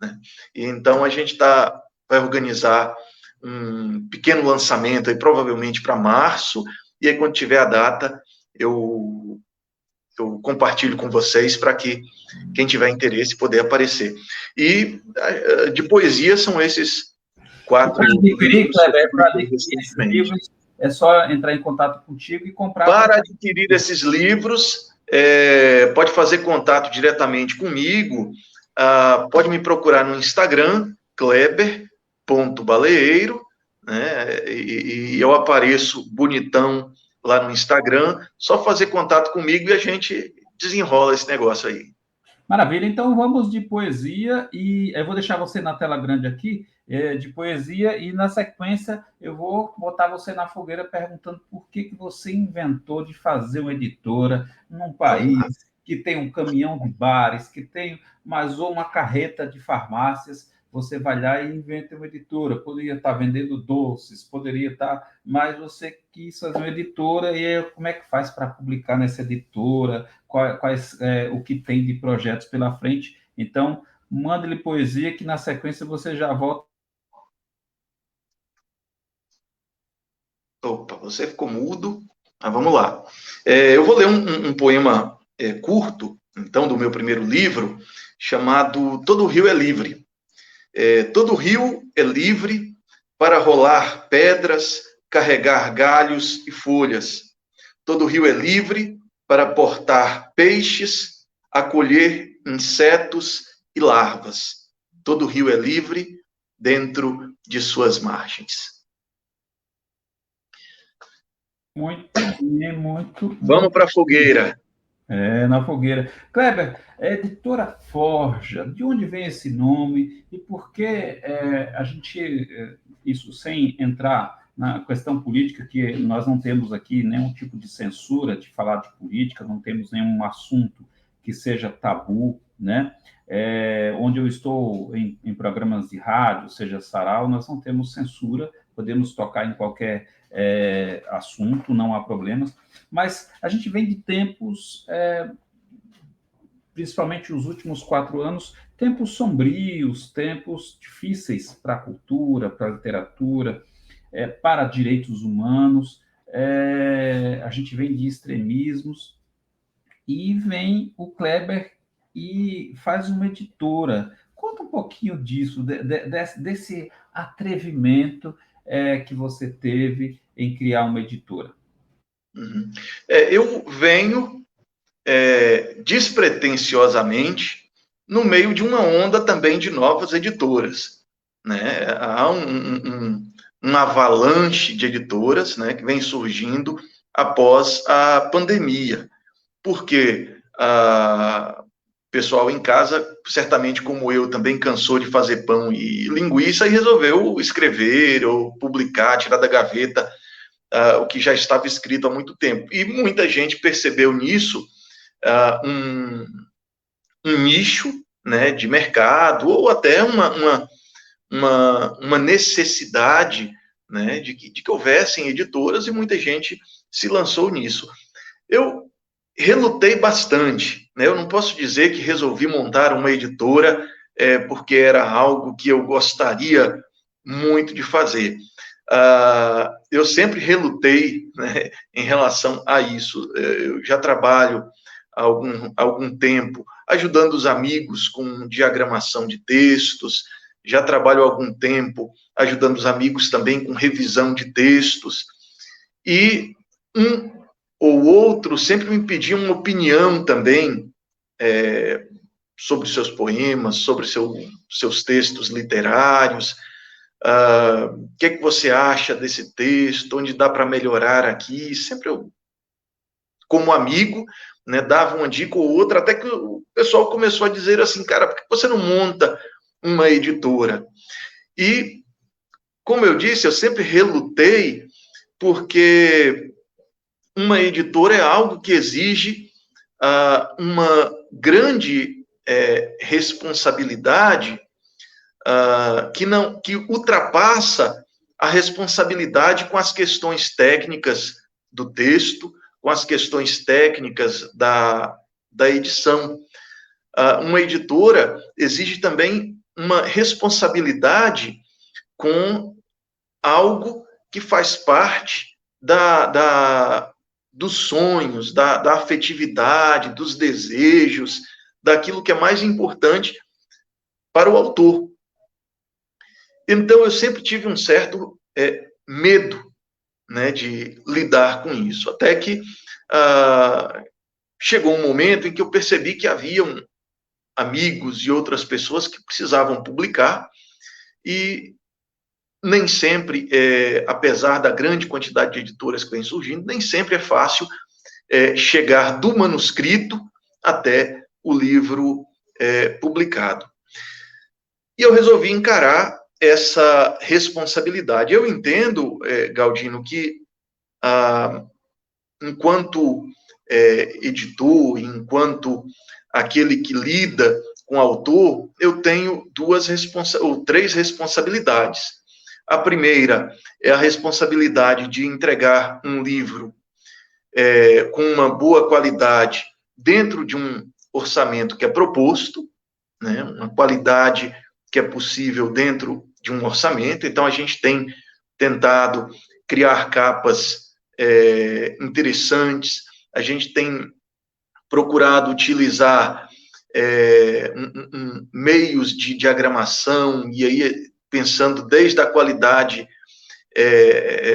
né? E então a gente vai organizar um pequeno lançamento aí, provavelmente para março, e aí quando tiver a data eu compartilho com vocês, para que quem tiver interesse poder aparecer. E de poesia são esses 4 para adquirir, livros. Kleber, para adquirir esses livros, é só entrar em contato contigo e comprar. Para adquirir esses livros, pode fazer contato diretamente comigo, pode me procurar no Instagram, kleber.baleeiro, né, e eu apareço bonitão lá no Instagram, só fazer contato comigo e a gente desenrola esse negócio aí. Maravilha, então vamos de poesia, e eu vou deixar você na tela grande aqui, de poesia, e na sequência eu vou botar você na fogueira perguntando por que você inventou de fazer uma editora num país que tem um caminhão de bares, que tem mais uma carreta de farmácias. Você vai lá e inventa uma editora. Poderia estar vendendo doces, poderia estar, mas você quis fazer uma editora, e aí, como é que faz para publicar nessa editora? O que tem de projetos pela frente? Então, manda-lhe poesia, que na sequência você já volta. Opa, você ficou mudo. Vamos lá. Eu vou ler um poema curto, então, do meu primeiro livro, chamado Todo Rio é Livre. Todo rio é livre para rolar pedras, carregar galhos e folhas. Todo rio é livre para portar peixes, acolher insetos e larvas. Todo rio é livre dentro de suas margens. Muito bem, muito. Vamos para a fogueira. Na fogueira. Kleber, editora Forja, de onde vem esse nome e por que a gente, isso sem entrar na questão política, que nós não temos aqui nenhum tipo de censura de falar de política, não temos nenhum assunto que seja tabu, né? Onde eu estou em programas de rádio, seja sarau, nós não temos censura, podemos tocar em qualquer assunto, não há problemas, mas a gente vem de tempos principalmente os últimos 4 anos, tempos sombrios, tempos difíceis para a cultura, para a literatura, para direitos humanos. A gente vem de extremismos, e vem o Kleber e faz uma editora. Conta um pouquinho disso, desse atrevimento que você teve em criar uma editora. Uhum. Eu venho despretensiosamente no meio de uma onda também de novas editoras, né? Há um avalanche de editoras, né, que vem surgindo após a pandemia, porque o pessoal em casa, certamente como eu, também cansou de fazer pão e linguiça e resolveu escrever ou publicar, tirar da gaveta o que já estava escrito há muito tempo. E muita gente percebeu nisso um nicho, né, de mercado, ou até uma necessidade, né, de que houvessem editoras, e muita gente se lançou nisso. Eu relutei bastante, né? Eu não posso dizer que resolvi montar uma editora porque era algo que eu gostaria muito de fazer. Eu sempre relutei, né, em relação a isso. Eu já trabalho há algum tempo ajudando os amigos com diagramação de textos, já trabalho há algum tempo ajudando os amigos também com revisão de textos, e um ou outro sempre me pediam uma opinião também sobre seus poemas, sobre seus textos literários. O que é que você acha desse texto? Onde dá para melhorar aqui? Sempre eu, como amigo, né, dava uma dica ou outra, até que o pessoal começou a dizer assim, cara, por que você não monta uma editora? E, como eu disse, eu sempre relutei, porque uma editora é algo que exige uma grande responsabilidade, que ultrapassa a responsabilidade com as questões técnicas do texto, com as questões técnicas da edição. Uma editora exige também uma responsabilidade com algo que faz parte dos sonhos, da afetividade, dos desejos, daquilo que é mais importante para o autor. Então, eu sempre tive um certo medo, né, de lidar com isso, até que chegou um momento em que eu percebi que haviam amigos e outras pessoas que precisavam publicar, e nem sempre, apesar da grande quantidade de editoras que vem surgindo, nem sempre é fácil chegar do manuscrito até o livro publicado. E eu resolvi encarar essa responsabilidade. Eu entendo, Galdino, que enquanto editor, enquanto aquele que lida com o autor, eu tenho três responsabilidades. A primeira é a responsabilidade de entregar um livro com uma boa qualidade dentro de um orçamento que é proposto, né, uma qualidade que é possível dentro de um orçamento. Então, a gente tem tentado criar capas interessantes, a gente tem procurado utilizar meios de diagramação, e aí pensando desde a qualidade,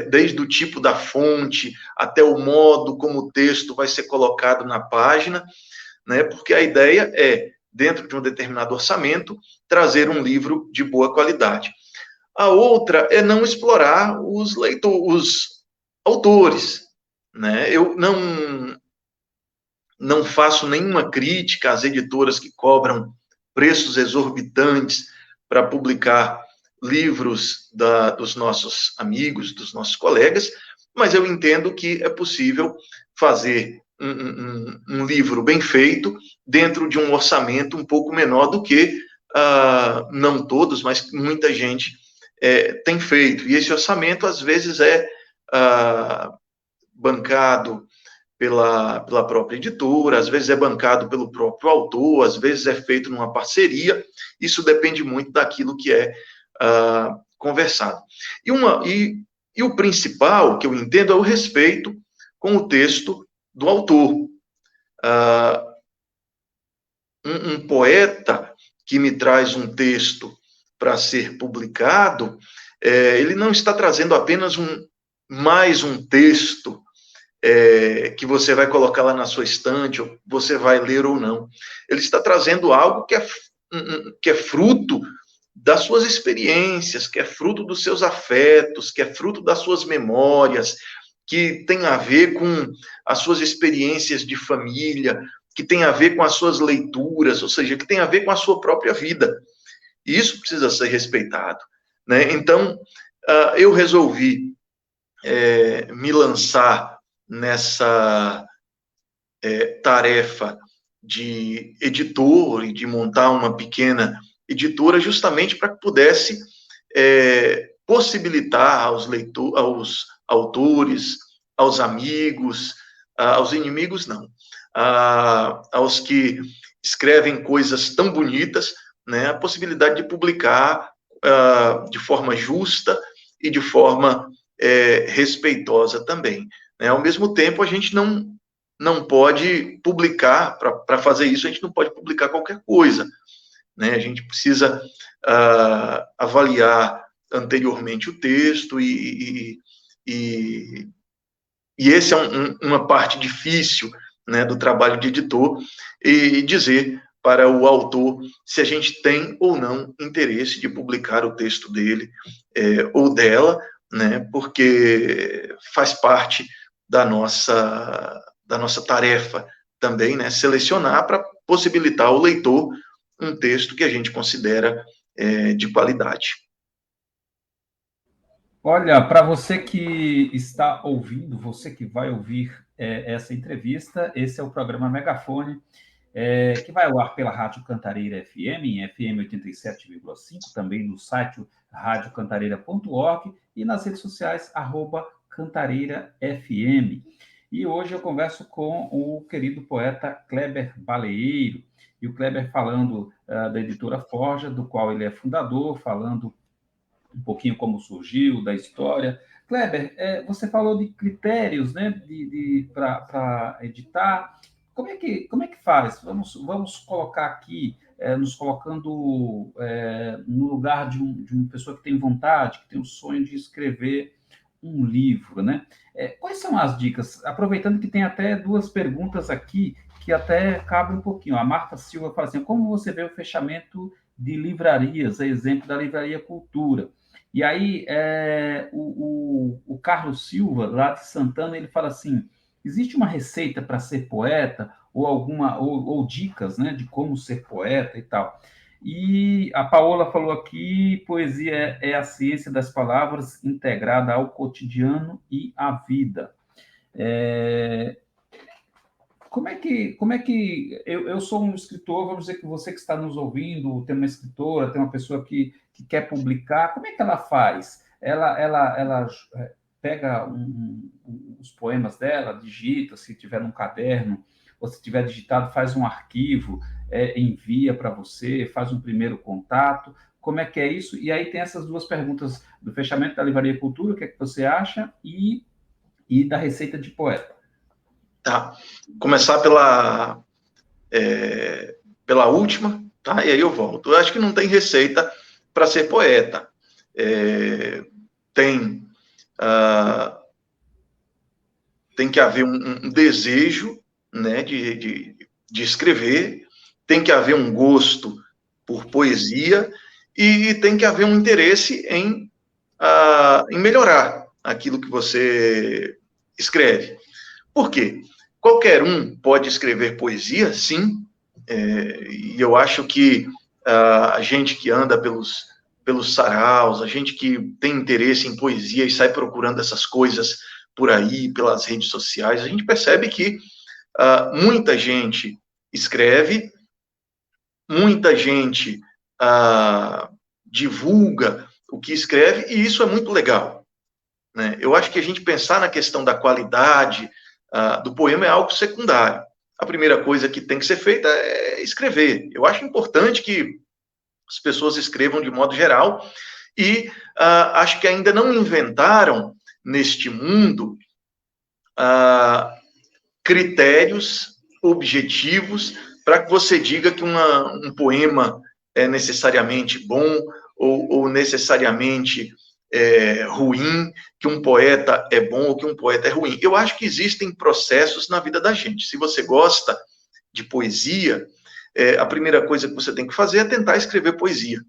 desde o tipo da fonte, até o modo como o texto vai ser colocado na página, né, porque a ideia é, dentro de um determinado orçamento, trazer um livro de boa qualidade. A outra é não explorar os autores, né? Eu não faço nenhuma crítica às editoras que cobram preços exorbitantes para publicar livros dos nossos amigos, dos nossos colegas, mas eu entendo que é possível fazer um livro bem feito dentro de um orçamento um pouco menor do que, não todos, mas muita gente tem feito. E esse orçamento, às vezes, é bancado pela própria editora, às vezes é bancado pelo próprio autor, às vezes é feito numa parceria, isso depende muito daquilo que é conversado. E o principal, que eu entendo, é o respeito com o texto do autor. Um poeta que me traz um texto para ser publicado, ele não está trazendo apenas mais um texto que você vai colocar lá na sua estante, ou você vai ler ou não. Ele está trazendo algo que é fruto das suas experiências, que é fruto dos seus afetos, que é fruto das suas memórias, que tem a ver com as suas experiências de família, que tem a ver com as suas leituras, ou seja, que tem a ver com a sua própria vida. E isso precisa ser respeitado, né? Então, eu resolvi me lançar nessa tarefa de editor e de montar uma pequena editora justamente para que pudesse possibilitar aos autores, aos amigos, aos inimigos não, aos que escrevem coisas tão bonitas, né, a possibilidade de publicar de forma justa e de forma respeitosa também. Né? Ao mesmo tempo, a gente não pode publicar, para fazer isso, a gente não pode publicar qualquer coisa. Né? A gente precisa avaliar anteriormente o texto e esse é uma parte difícil, né, do trabalho de editor, e dizer para o autor se a gente tem ou não interesse de publicar o texto dele ou dela, né, porque faz parte da nossa tarefa também, né, selecionar para possibilitar ao leitor um texto que a gente considera de qualidade. Olha, para você que está ouvindo, você que vai ouvir essa entrevista, esse é o programa Megafone, que vai ao ar pela Rádio Cantareira FM, em FM 87,5, também no site radiocantareira.org e nas redes sociais, @CantareiraFM. E hoje eu converso com o querido poeta Kleber Baleeiro, e o Kleber falando da editora Forja, do qual ele é fundador, falando um pouquinho como surgiu, da história. Kleber, você falou de critérios, né, para editar. Como é que faz? Vamos colocar aqui, nos colocando no lugar de uma pessoa que tem vontade, que tem o sonho de escrever um livro, né? Quais são as dicas? Aproveitando que tem até duas perguntas aqui, que até cabe um pouquinho. A Marta Silva fala assim, como você vê o fechamento de livrarias, a exemplo da Livraria Cultura? E aí, o Carlos Silva, lá de Santana, ele fala assim, existe uma receita para ser poeta, ou dicas, né, de como ser poeta e tal? E a Paola falou aqui, poesia é a ciência das palavras integrada ao cotidiano e à vida. Como é que eu sou um escritor, vamos dizer que você que está nos ouvindo, tem uma escritora, tem uma pessoa que quer publicar, como é que ela faz? Ela pega os poemas dela, digita, se tiver num caderno, ou se tiver digitado, faz um arquivo, envia para você, faz um primeiro contato. Como é que é isso? E aí tem essas duas perguntas do fechamento da Livraria Cultura, o que é que você acha, e da receita de poeta. Tá. Começar pela última, tá? E aí eu volto. Eu acho que não tem receita para ser poeta. Tem que haver um desejo, né, de escrever, tem que haver um gosto por poesia e tem que haver um interesse em melhorar aquilo que você escreve. Por quê? Qualquer um pode escrever poesia, sim, e eu acho que a gente que anda pelos saraus, a gente que tem interesse em poesia e sai procurando essas coisas por aí, pelas redes sociais, a gente percebe que muita gente escreve, muita gente divulga o que escreve, e isso é muito legal. Né? Eu acho que a gente pensar na questão da qualidade do poema é algo secundário. A primeira coisa que tem que ser feita é escrever. Eu acho importante que as pessoas escrevam de modo geral, e acho que ainda não inventaram neste mundo critérios objetivos para que você diga que um poema é necessariamente bom ou necessariamente ruim, que um poeta é bom ou que um poeta é ruim. Eu acho que existem processos na vida da gente. Se você gosta de poesia, a primeira coisa que você tem que fazer é tentar escrever poesia.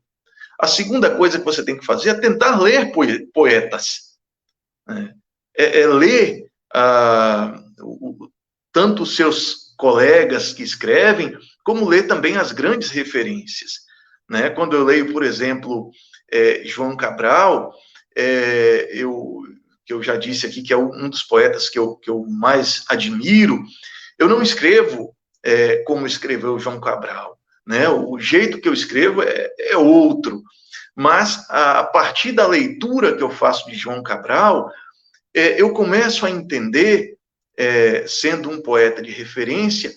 A segunda coisa que você tem que fazer é tentar ler poetas. Ler tanto os seus colegas que escrevem, como ler também as grandes referências. Né? Quando eu leio, por exemplo, João Cabral, que eu já disse aqui que é um dos poetas que eu mais admiro, eu não escrevo como escreveu João Cabral. Né? O jeito que eu escrevo é outro. Mas, a partir da leitura que eu faço de João Cabral, eu começo a entender, sendo um poeta de referência,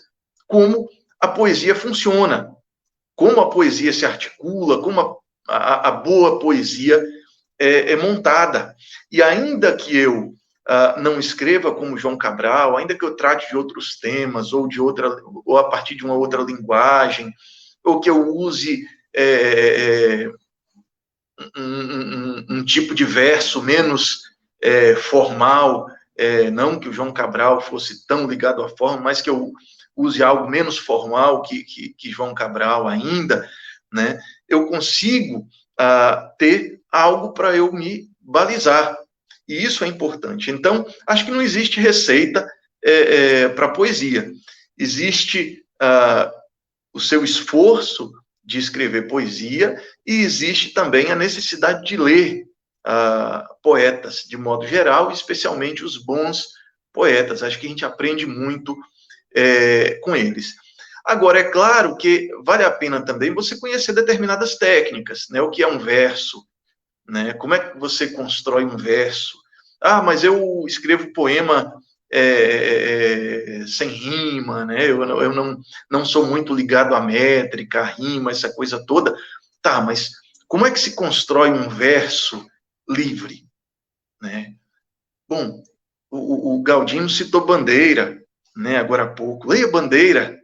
como a poesia funciona, como a poesia se articula, como a boa poesia é montada. E ainda que eu não escreva como João Cabral, ainda que eu trate de outros temas, ou a partir de uma outra linguagem, ou que eu use um tipo de verso menos formal, não que o João Cabral fosse tão ligado à forma, mas que eu use algo menos formal que João Cabral ainda, né? Eu consigo ter algo para eu me balizar. E isso é importante. Então, acho que não existe receita para poesia. Existe o seu esforço de escrever poesia, e existe também a necessidade de ler poetas, de modo geral, especialmente os bons poetas. Acho que a gente aprende muito com eles. Agora, é claro que vale a pena também você conhecer determinadas técnicas, né? O que é um verso, né? Como é que você constrói um verso? Mas eu escrevo poema sem rima, né? Eu não sou muito ligado à métrica, à rima, essa coisa toda. Tá, mas como é que se constrói um verso livre, né? Bom, o Galdino citou Bandeira, né? Agora há pouco. Leia Bandeira,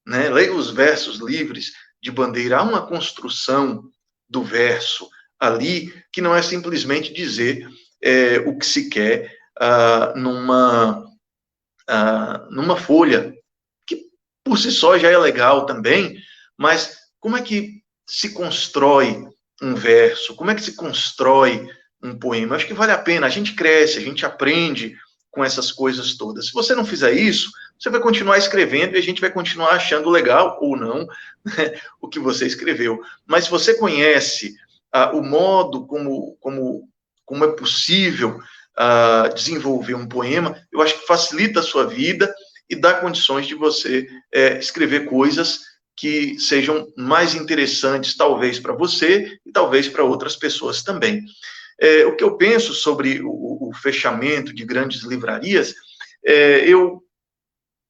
né? Leia os versos livres de Bandeira. Há uma construção do verso ali que não é simplesmente dizer o que se quer numa folha, que por si só já é legal também, mas como é que se constrói um verso? Como é que se constrói um poema? Acho que vale a pena, a gente cresce, a gente aprende com essas coisas todas. Se você não fizer isso, você vai continuar escrevendo e a gente vai continuar achando legal, ou não, né, o que você escreveu. Mas se você conhece o modo como é possível desenvolver um poema, eu acho que facilita a sua vida e dá condições de você escrever coisas que sejam mais interessantes, talvez para você e talvez para outras pessoas também. O que eu penso sobre o fechamento de grandes livrarias, eu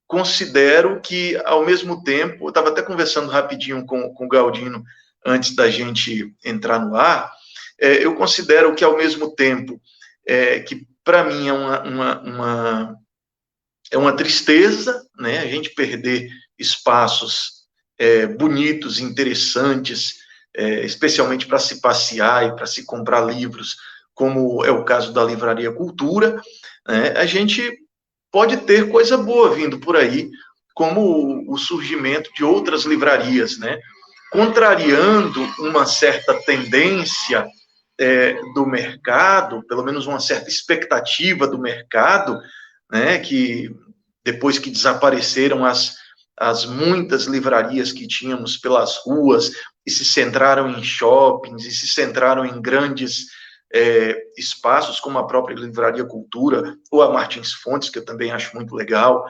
considero que, ao mesmo tempo, eu estava até conversando rapidinho com o Galdino antes da gente entrar no ar, eu considero que, ao mesmo tempo, que para mim é uma tristeza, né, a gente perder espaços bonitos, interessantes, especialmente para se passear e para se comprar livros, como é o caso da Livraria Cultura, né, a gente pode ter coisa boa vindo por aí, como o surgimento de outras livrarias, né, contrariando uma certa tendência do mercado, pelo menos uma certa expectativa do mercado, né, que depois que desapareceram as muitas livrarias que tínhamos pelas ruas e se centraram em shoppings e se centraram em grandes espaços, como a própria Livraria Cultura ou a Martins Fontes, que eu também acho muito legal.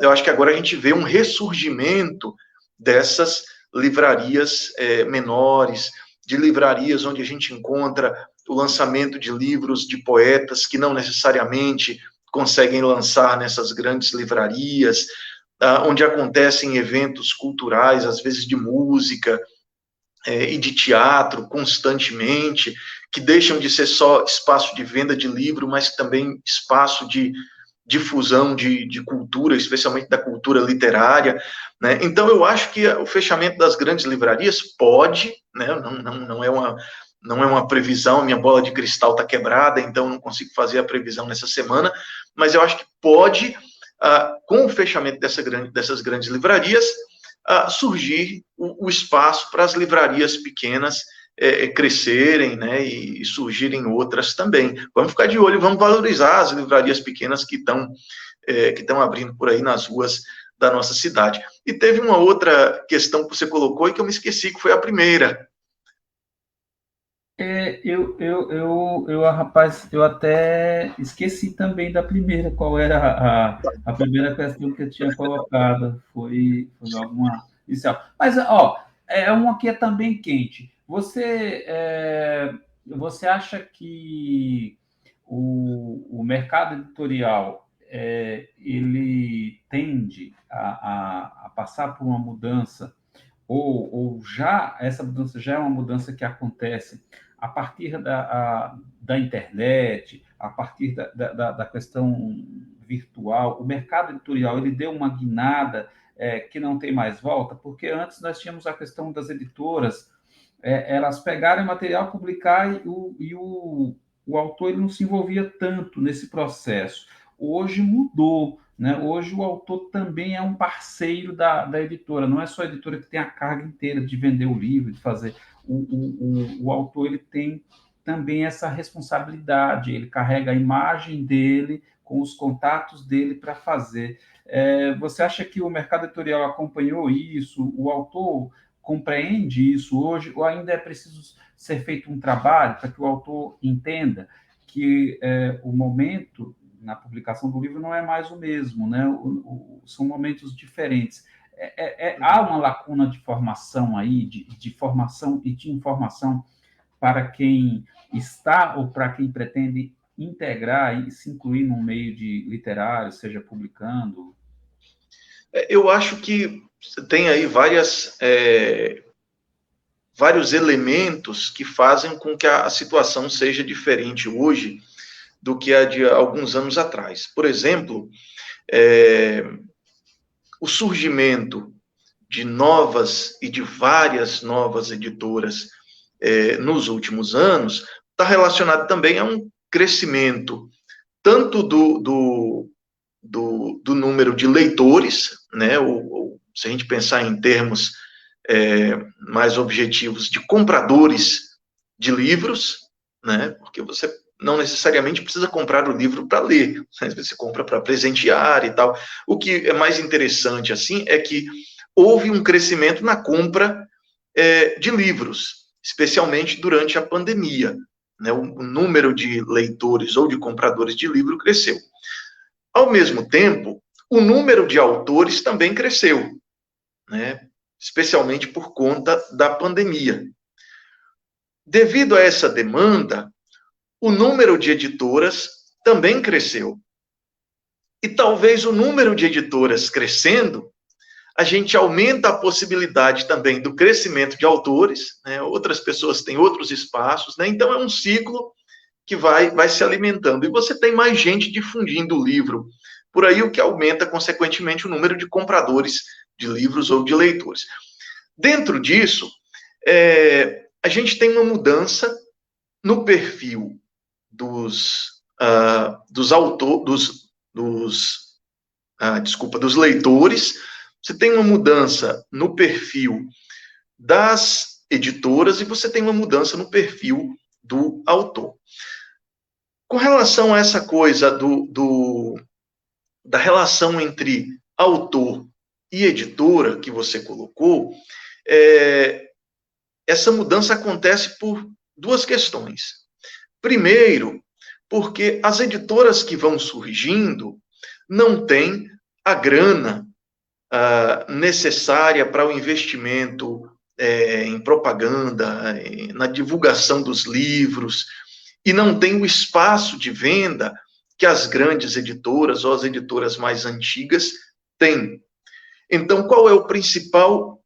Eu acho que agora a gente vê um ressurgimento dessas livrarias menores, de livrarias onde a gente encontra o lançamento de livros de poetas que não necessariamente conseguem lançar nessas grandes livrarias, onde acontecem eventos culturais, às vezes de música, e de teatro constantemente, que deixam de ser só espaço de venda de livro, mas também espaço de difusão de cultura, especialmente da cultura literária, né? Então, eu acho que o fechamento das grandes livrarias pode, né? Não é uma previsão, minha bola de cristal está quebrada, então não consigo fazer a previsão nessa semana, mas eu acho que pode, com o fechamento dessas grandes livrarias, surgir o espaço para as livrarias pequenas crescerem, né, e surgirem outras também. Vamos ficar de olho, vamos valorizar as livrarias pequenas que estão abrindo por aí nas ruas da nossa cidade. E teve uma outra questão que você colocou e que eu me esqueci, que foi a primeira. Rapaz, eu até esqueci também da primeira, qual era a primeira questão que eu tinha colocado, foi alguma inicial. Mas, ó, é uma que é também quente. Você acha que o mercado editorial ele tende a passar por uma mudança, ou já essa mudança já é uma mudança que acontece a partir da internet, a partir da questão virtual? O mercado editorial ele deu uma guinada que não tem mais volta, porque antes nós tínhamos a questão das editoras, elas pegarem material, publicar, o autor ele não se envolvia tanto nesse processo. Hoje mudou, né? Hoje o autor também é um parceiro da editora, não é só a editora que tem a carga inteira de vender o livro, de fazer. O autor ele tem também essa responsabilidade, ele carrega a imagem dele com os contatos dele para fazer. Você acha que o mercado editorial acompanhou isso? O autor compreende isso hoje? Ou ainda é preciso ser feito um trabalho para que o autor entenda que o momento na publicação do livro não é mais o mesmo, né? São momentos diferentes. Há uma lacuna de formação aí, de formação e de informação para quem está ou para quem pretende integrar e se incluir num meio de literário, seja publicando? Eu acho que tem aí vários elementos que fazem com que a situação seja diferente hoje do que a de alguns anos atrás. Por exemplo, o surgimento de novas e de várias novas editoras nos últimos anos está relacionado também a um crescimento tanto do número de leitores, né, se a gente pensar em termos mais objetivos, de compradores de livros, né, porque você não necessariamente precisa comprar o livro para ler, né, você compra para presentear e tal. O que é mais interessante, assim, é que houve um crescimento na compra de livros, especialmente durante a pandemia, né, o número de leitores ou de compradores de livro cresceu. Ao mesmo tempo, o número de autores também cresceu, né, especialmente por conta da pandemia. Devido a essa demanda, o número de editoras também cresceu. E talvez o número de editoras crescendo, a gente aumenta a possibilidade também do crescimento de autores, né? Outras pessoas têm outros espaços, né? Então é um ciclo que vai se alimentando. E você tem mais gente difundindo o livro por aí, o que aumenta, consequentemente, o número de compradores de livros ou de leitores. Dentro disso, a gente tem uma mudança no perfil dos leitores. Você tem uma mudança no perfil das editoras e você tem uma mudança no perfil do autor. Com relação a essa coisa da relação entre autor e editora que você colocou, essa mudança acontece por duas questões. Primeiro, porque as editoras que vão surgindo não têm a grana necessária para o investimento em propaganda, na divulgação dos livros, e não tem o espaço de venda que as grandes editoras ou as editoras mais antigas têm. Então, qual é o principal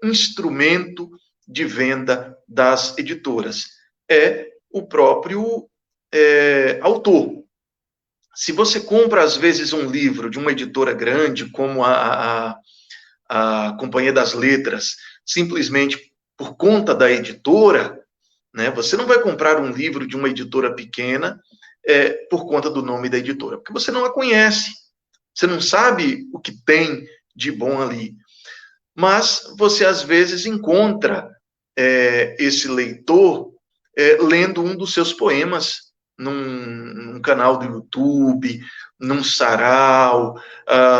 instrumento de venda das editoras? É o próprio autor. Se você compra, às vezes, um livro de uma editora grande, como a Companhia das Letras, simplesmente por conta da editora, né, você não vai comprar um livro de uma editora pequena por conta do nome da editora, porque você não a conhece, você não sabe o que tem de bom ali. Mas você, às vezes, encontra esse leitor lendo um dos seus poemas num canal do YouTube, num sarau,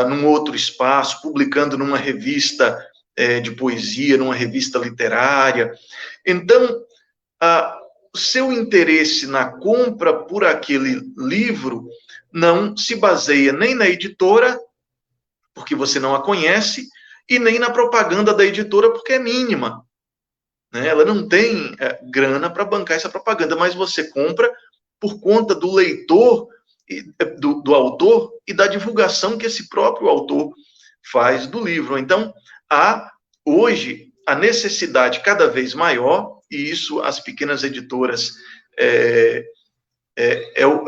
num outro espaço, publicando numa revista de poesia, numa revista literária. Então, o seu interesse na compra por aquele livro não se baseia nem na editora, porque você não a conhece, e nem na propaganda da editora, porque é mínima. Né? Ela não tem grana para bancar essa propaganda, mas você compra por conta do leitor, do autor, e da divulgação que esse próprio autor faz do livro. Então, há, hoje, a necessidade cada vez maior, e isso as pequenas editoras é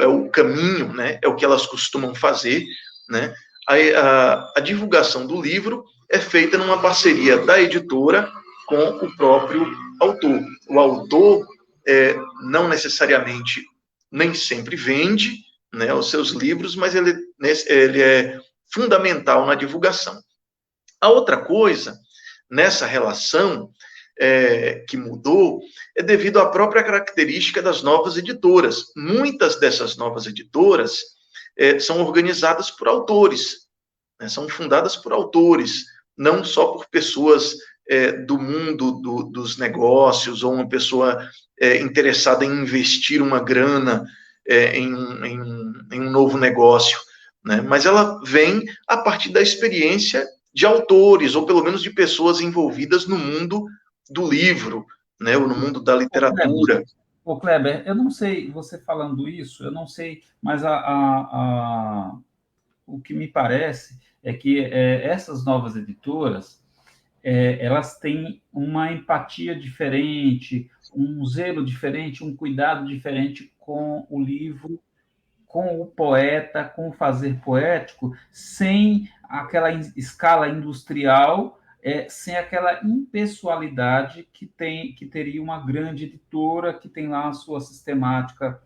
o caminho, né? É o que elas costumam fazer, né? A divulgação do livro é feita numa parceria da editora com o próprio autor. O autor não necessariamente, nem sempre vende, né, os seus livros, mas ele é fundamental na divulgação. A outra coisa, nessa relação que mudou, é devido à própria característica das novas editoras. Muitas dessas novas editoras são organizadas por autores, né, são fundadas por autores, não só por pessoas do mundo dos negócios, ou uma pessoa interessada em investir uma grana em um novo negócio, né? Mas ela vem a partir da experiência de autores, ou pelo menos de pessoas envolvidas no mundo do livro, né? Ou no mundo da literatura. Ô, Kleber, eu não sei, você falando isso, eu não sei, mas o que me parece é que essas novas editoras, elas têm uma empatia diferente, um zelo diferente, um cuidado diferente com o livro, com o poeta, com o fazer poético, sem aquela escala industrial, sem aquela impessoalidade que teria uma grande editora que tem lá a sua sistemática,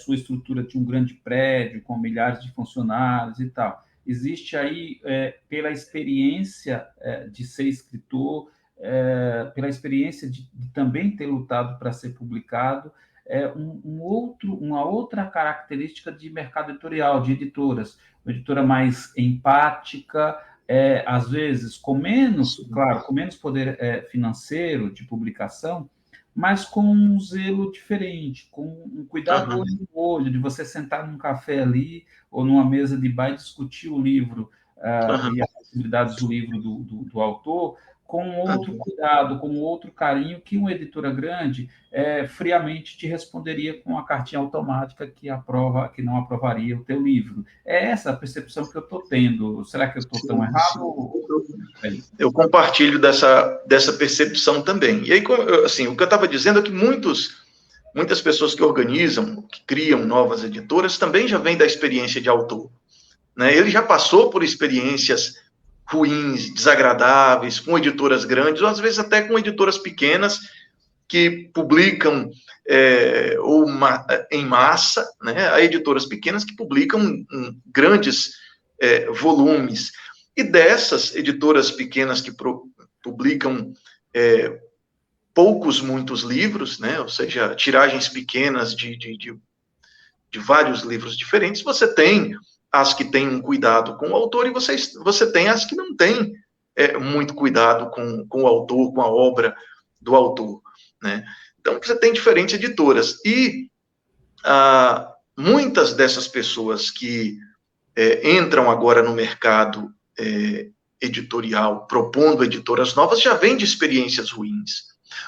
sua estrutura de um grande prédio com milhares de funcionários e tal. Existe aí, pela experiência de ser escritor, pela experiência de também ter lutado para ser publicado, uma outra característica de mercado editorial, de editoras. Uma editora mais empática, às vezes com menos, claro, com menos poder financeiro de publicação, mas com um zelo diferente, com um cuidado olho no olho, de você sentar num café ali, ou numa mesa de bar e discutir o livro e as possibilidades do livro do autor, com outro cuidado, com outro carinho que uma editora grande friamente te responderia com uma cartinha automática que não aprovaria o teu livro. É essa a percepção que eu estou tendo. Será que eu estou tão errado? Eu compartilho dessa percepção também. E aí, assim, o que eu estava dizendo é que muitas pessoas que organizam, que criam novas editoras, também já vêm da experiência de autor. Né? Ele já passou por experiências ruins, desagradáveis, com editoras grandes, ou às vezes até com editoras pequenas, que publicam em massa, né? Há editoras pequenas que publicam grandes volumes. E dessas editoras pequenas que publicam muitos livros, né? Ou seja, tiragens pequenas de vários livros diferentes, você tem as que têm um cuidado com o autor, e você tem as que não têm muito cuidado com o autor, com a obra do autor, né? Então, você tem diferentes editoras. E muitas dessas pessoas que entram agora no mercado editorial, propondo editoras novas, já vêm de experiências ruins.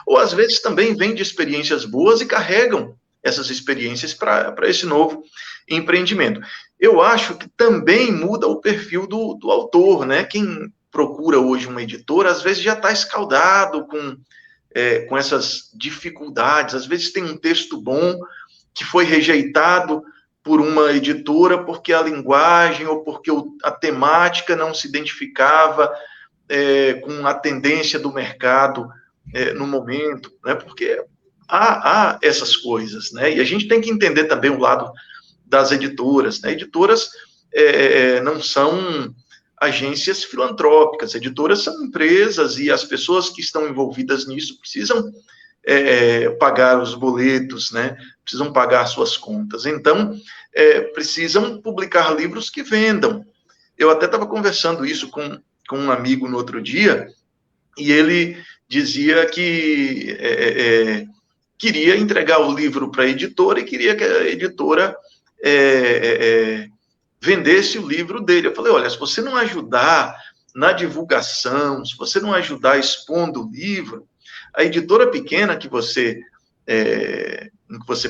Ou, às vezes, também vêm de experiências boas e carregam essas experiências para esse novo empreendimento. Eu acho que também muda o perfil do autor, né? Quem procura hoje uma editora, às vezes já está escaldado com essas dificuldades, às vezes tem um texto bom que foi rejeitado por uma editora porque a linguagem ou porque a temática não se identificava com a tendência do mercado no momento, né? Porque há essas coisas, né? E a gente tem que entender também o lado das editoras, né? Editoras não são agências filantrópicas, editoras são empresas e as pessoas que estão envolvidas nisso precisam pagar os boletos, né? Precisam pagar suas contas. Então, precisam publicar livros que vendam. Eu até estava conversando isso com um amigo no outro dia, e ele dizia que queria entregar o livro para a editora e queria que a editora vendesse o livro dele. Eu falei, olha, se você não ajudar na divulgação, se você não ajudar expondo o livro, a editora pequena que você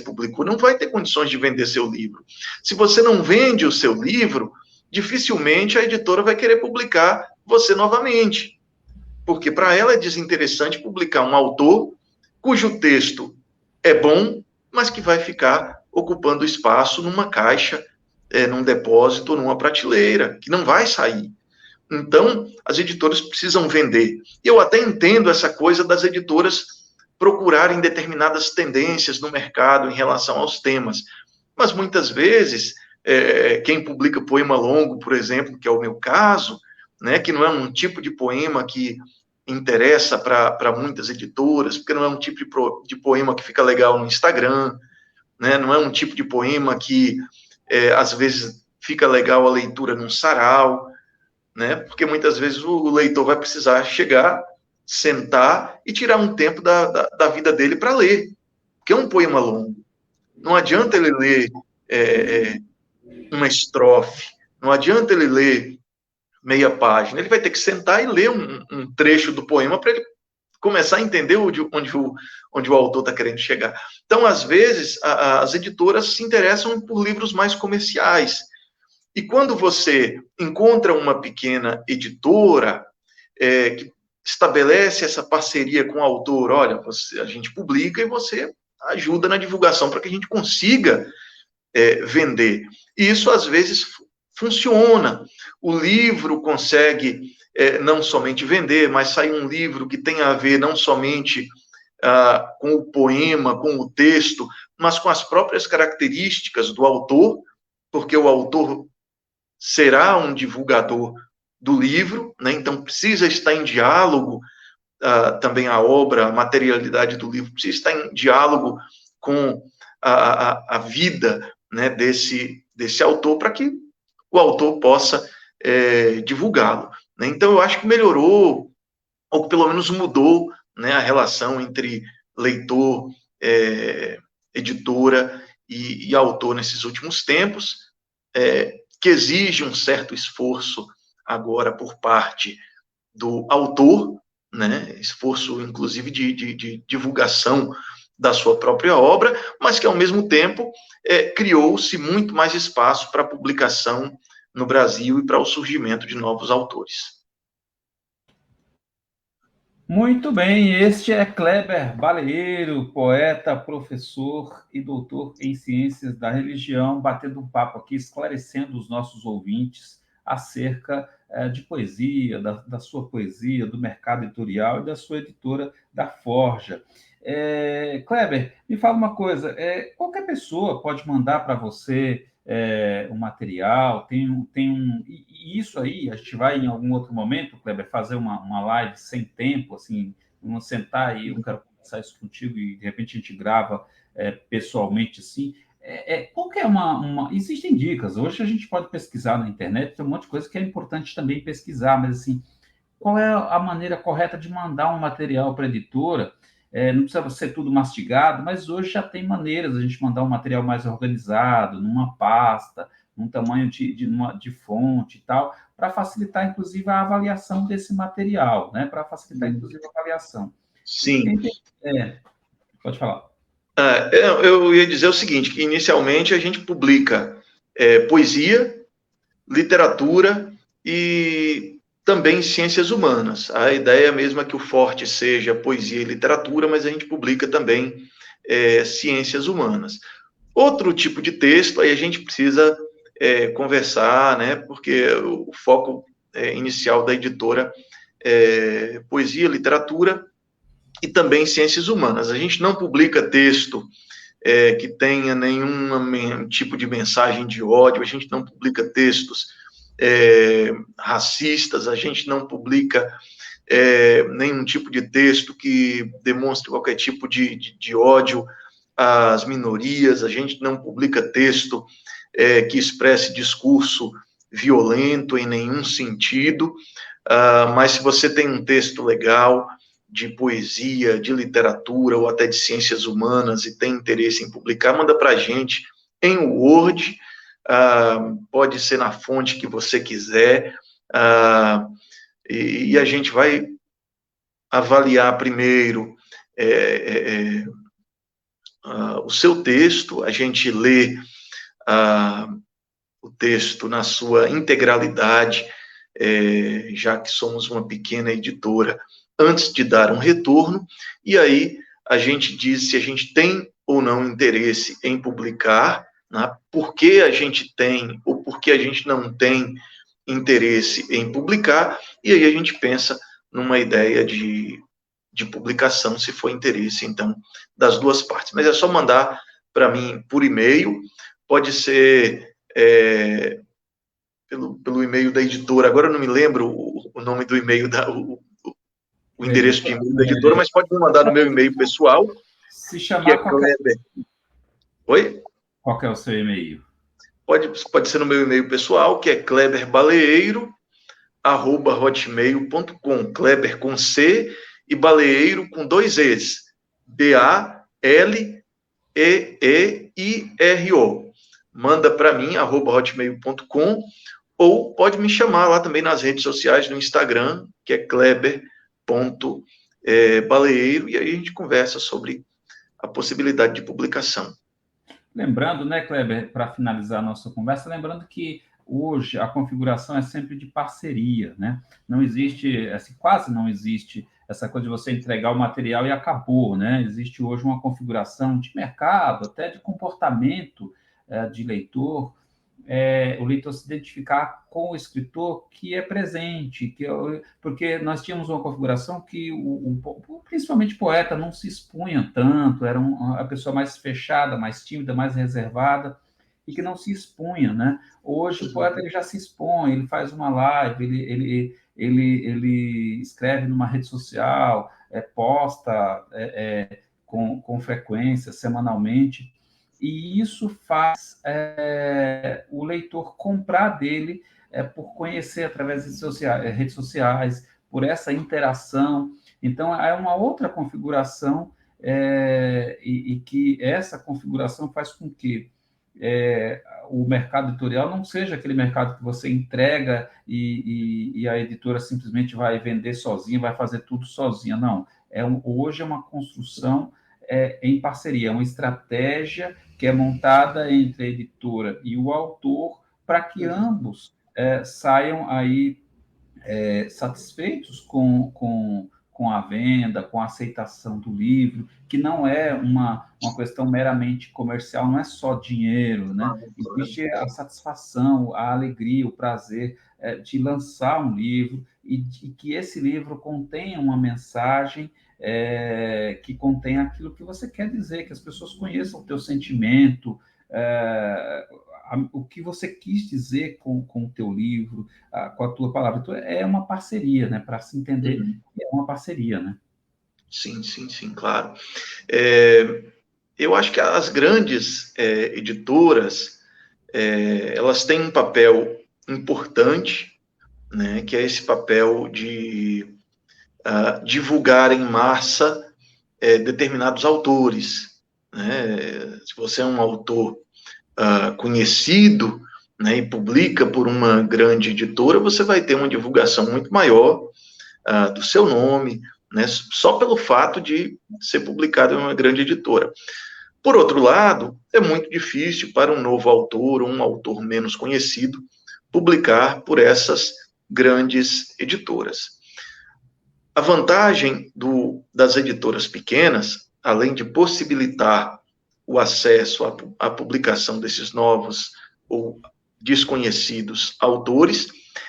publicou não vai ter condições de vender seu livro. Se você não vende o seu livro, dificilmente a editora vai querer publicar você novamente, porque para ela é desinteressante publicar um autor cujo texto é bom, mas que vai ficar ocupando espaço numa caixa, num depósito, numa prateleira, que não vai sair. Então, as editoras precisam vender. Eu até entendo essa coisa das editoras procurarem determinadas tendências no mercado em relação aos temas, mas muitas vezes, quem publica poema longo, por exemplo, que é o meu caso, né, que não é um tipo de poema que interessa para muitas editoras, porque não é um tipo de poema que fica legal no Instagram, né, não é um tipo de poema que, às vezes, fica legal a leitura num sarau, né, porque muitas vezes o leitor vai precisar chegar, sentar e tirar um tempo da vida dele para ler, porque é um poema longo. Não adianta ele ler uma estrofe, não adianta ele ler meia página, ele vai ter que sentar e ler um trecho do poema para ele começar a entender onde o autor está querendo chegar. Então, às vezes, as editoras se interessam por livros mais comerciais. E quando você encontra uma pequena editora que estabelece essa parceria com o autor, olha, a gente publica e você ajuda na divulgação para que a gente consiga vender. E isso, às vezes, funciona. O livro consegue não somente vender, mas sai um livro que tem a ver não somente com o poema, com o texto, mas com as próprias características do autor, porque o autor será um divulgador do livro, né? Então precisa estar em diálogo também a obra, a materialidade do livro, precisa estar em diálogo com a vida, né, desse autor, para que o autor possa divulgá-lo. Né? Então, eu acho que melhorou, ou pelo menos mudou, né, a relação entre leitor, editora e autor nesses últimos tempos, que exige um certo esforço agora por parte do autor, né, esforço, inclusive, de divulgação da sua própria obra, mas que, ao mesmo tempo, criou-se muito mais espaço para publicação no Brasil e para o surgimento de novos autores. Muito bem, este é Kleber Baleiro, poeta, professor e doutor em ciências da religião, batendo um papo aqui, esclarecendo os nossos ouvintes acerca de poesia, da sua poesia, do mercado editorial e da sua editora da Forja. Kleber, me fala uma coisa, qualquer pessoa pode mandar para você um material, e isso aí, a gente vai em algum outro momento, Kleber, fazer uma live sem tempo, assim, vamos sentar e eu quero conversar isso contigo e de repente a gente grava pessoalmente, assim. Qualquer existem dicas, hoje a gente pode pesquisar na internet, tem um monte de coisa que é importante também pesquisar, mas assim, qual é a maneira correta de mandar um material para a editora? Não precisa ser tudo mastigado, mas hoje já tem maneiras de a gente mandar um material mais organizado, numa pasta, num tamanho de fonte e tal, para facilitar, inclusive, a avaliação desse material, né? Para facilitar, inclusive, a avaliação. Sim. Pode falar. Eu ia dizer o seguinte, que inicialmente a gente publica poesia, literatura e também ciências humanas. A ideia mesmo é que o forte seja poesia e literatura, mas a gente publica também ciências humanas. Outro tipo de texto, aí a gente precisa conversar, né, porque o foco inicial da editora é poesia, literatura e também ciências humanas. A gente não publica texto que tenha nenhum tipo de mensagem de ódio, a gente não publica textos racistas, a gente não publica nenhum tipo de texto que demonstre qualquer tipo de ódio às minorias, a gente não publica texto que expresse discurso violento em nenhum sentido, mas se você tem um texto legal, de poesia, de literatura ou até de ciências humanas e tem interesse em publicar, manda para a gente em Word, pode ser na fonte que você quiser, e a gente vai avaliar primeiro o seu texto, a gente lê o texto na sua integralidade, já que somos uma pequena editora, antes de dar um retorno, e aí a gente diz se a gente tem ou não interesse em publicar, né, por que a gente tem ou por que a gente não tem interesse em publicar, e aí a gente pensa numa ideia de publicação, se for interesse, então, das duas partes. Mas é só mandar para mim por e-mail, pode ser pelo e-mail da editora, agora eu não me lembro o nome do e-mail, o endereço de e-mail da editora, mas pode me mandar no meu e-mail pessoal, se chamar que é Kleber. Oi? Qual que é o seu e-mail? Pode ser no meu e-mail pessoal, que é kleberbaleeiro@hotmail.com, Kleber com C e baleeiro com 2 Es, BALEEIRO. Manda para mim, @hotmail.com, ou pode me chamar lá também nas redes sociais, no Instagram, que é kleber.baleeiro, e aí a gente conversa sobre a possibilidade de publicação. Lembrando, né, Kleber, para finalizar a nossa conversa, lembrando que hoje a configuração é sempre de parceria, né? Não existe, assim, quase não existe essa coisa de você entregar o material e acabou, né? Existe hoje uma configuração de mercado, até de comportamento de leitor, o leitor se identificar com o escritor que é presente, porque nós tínhamos uma configuração que principalmente o poeta não se expunha tanto, era a pessoa mais fechada, mais tímida, mais reservada, e que não se expunha, né? Hoje o poeta ele já se expõe, ele faz uma live, ele escreve numa rede social, posta com frequência, semanalmente, e isso faz o leitor comprar dele por conhecer através de redes sociais, por essa interação. Então, é uma outra configuração e que essa configuração faz com que o mercado editorial não seja aquele mercado que você entrega e a editora simplesmente vai vender sozinha, vai fazer tudo sozinha. Não, hoje é uma construção em parceria, uma estratégia que é montada entre a editora e o autor para que ambos saiam aí satisfeitos com a venda, com a aceitação do livro, que não é uma questão meramente comercial, não é só dinheiro, né? Existe a satisfação, a alegria, o prazer de lançar um livro e que esse livro contenha uma mensagem que contém aquilo que você quer dizer, que as pessoas conheçam o teu sentimento, o que você quis dizer com o teu livro, com a tua palavra. Então, é uma parceria, né? Para se entender, é uma parceria, né? Sim, claro. Eu acho que as grandes editoras, elas têm um papel importante, né? Que é esse papel de divulgar em massa determinados autores, né? Se você é um autor conhecido, né, e publica por uma grande editora, você vai ter uma divulgação muito maior do seu nome, né, só pelo fato de ser publicado em uma grande editora. Por outro lado, é muito difícil para um novo autor ou um autor menos conhecido publicar por essas grandes editoras. A vantagem das editoras pequenas, além de possibilitar o acesso à publicação desses novos ou desconhecidos autores,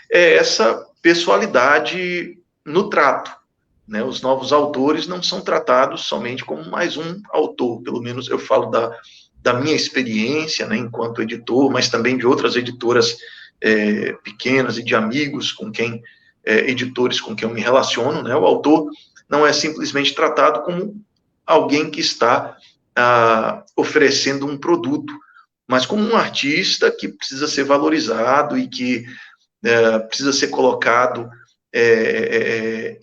é essa pessoalidade no trato, né? Os novos autores não são tratados somente como mais um autor, pelo menos eu falo da minha experiência, né, enquanto editor, mas também de outras editoras pequenas e de amigos com quem, editores com quem eu me relaciono, né? O autor não é simplesmente tratado como alguém que está oferecendo um produto, mas como um artista que precisa ser valorizado e que precisa ser colocado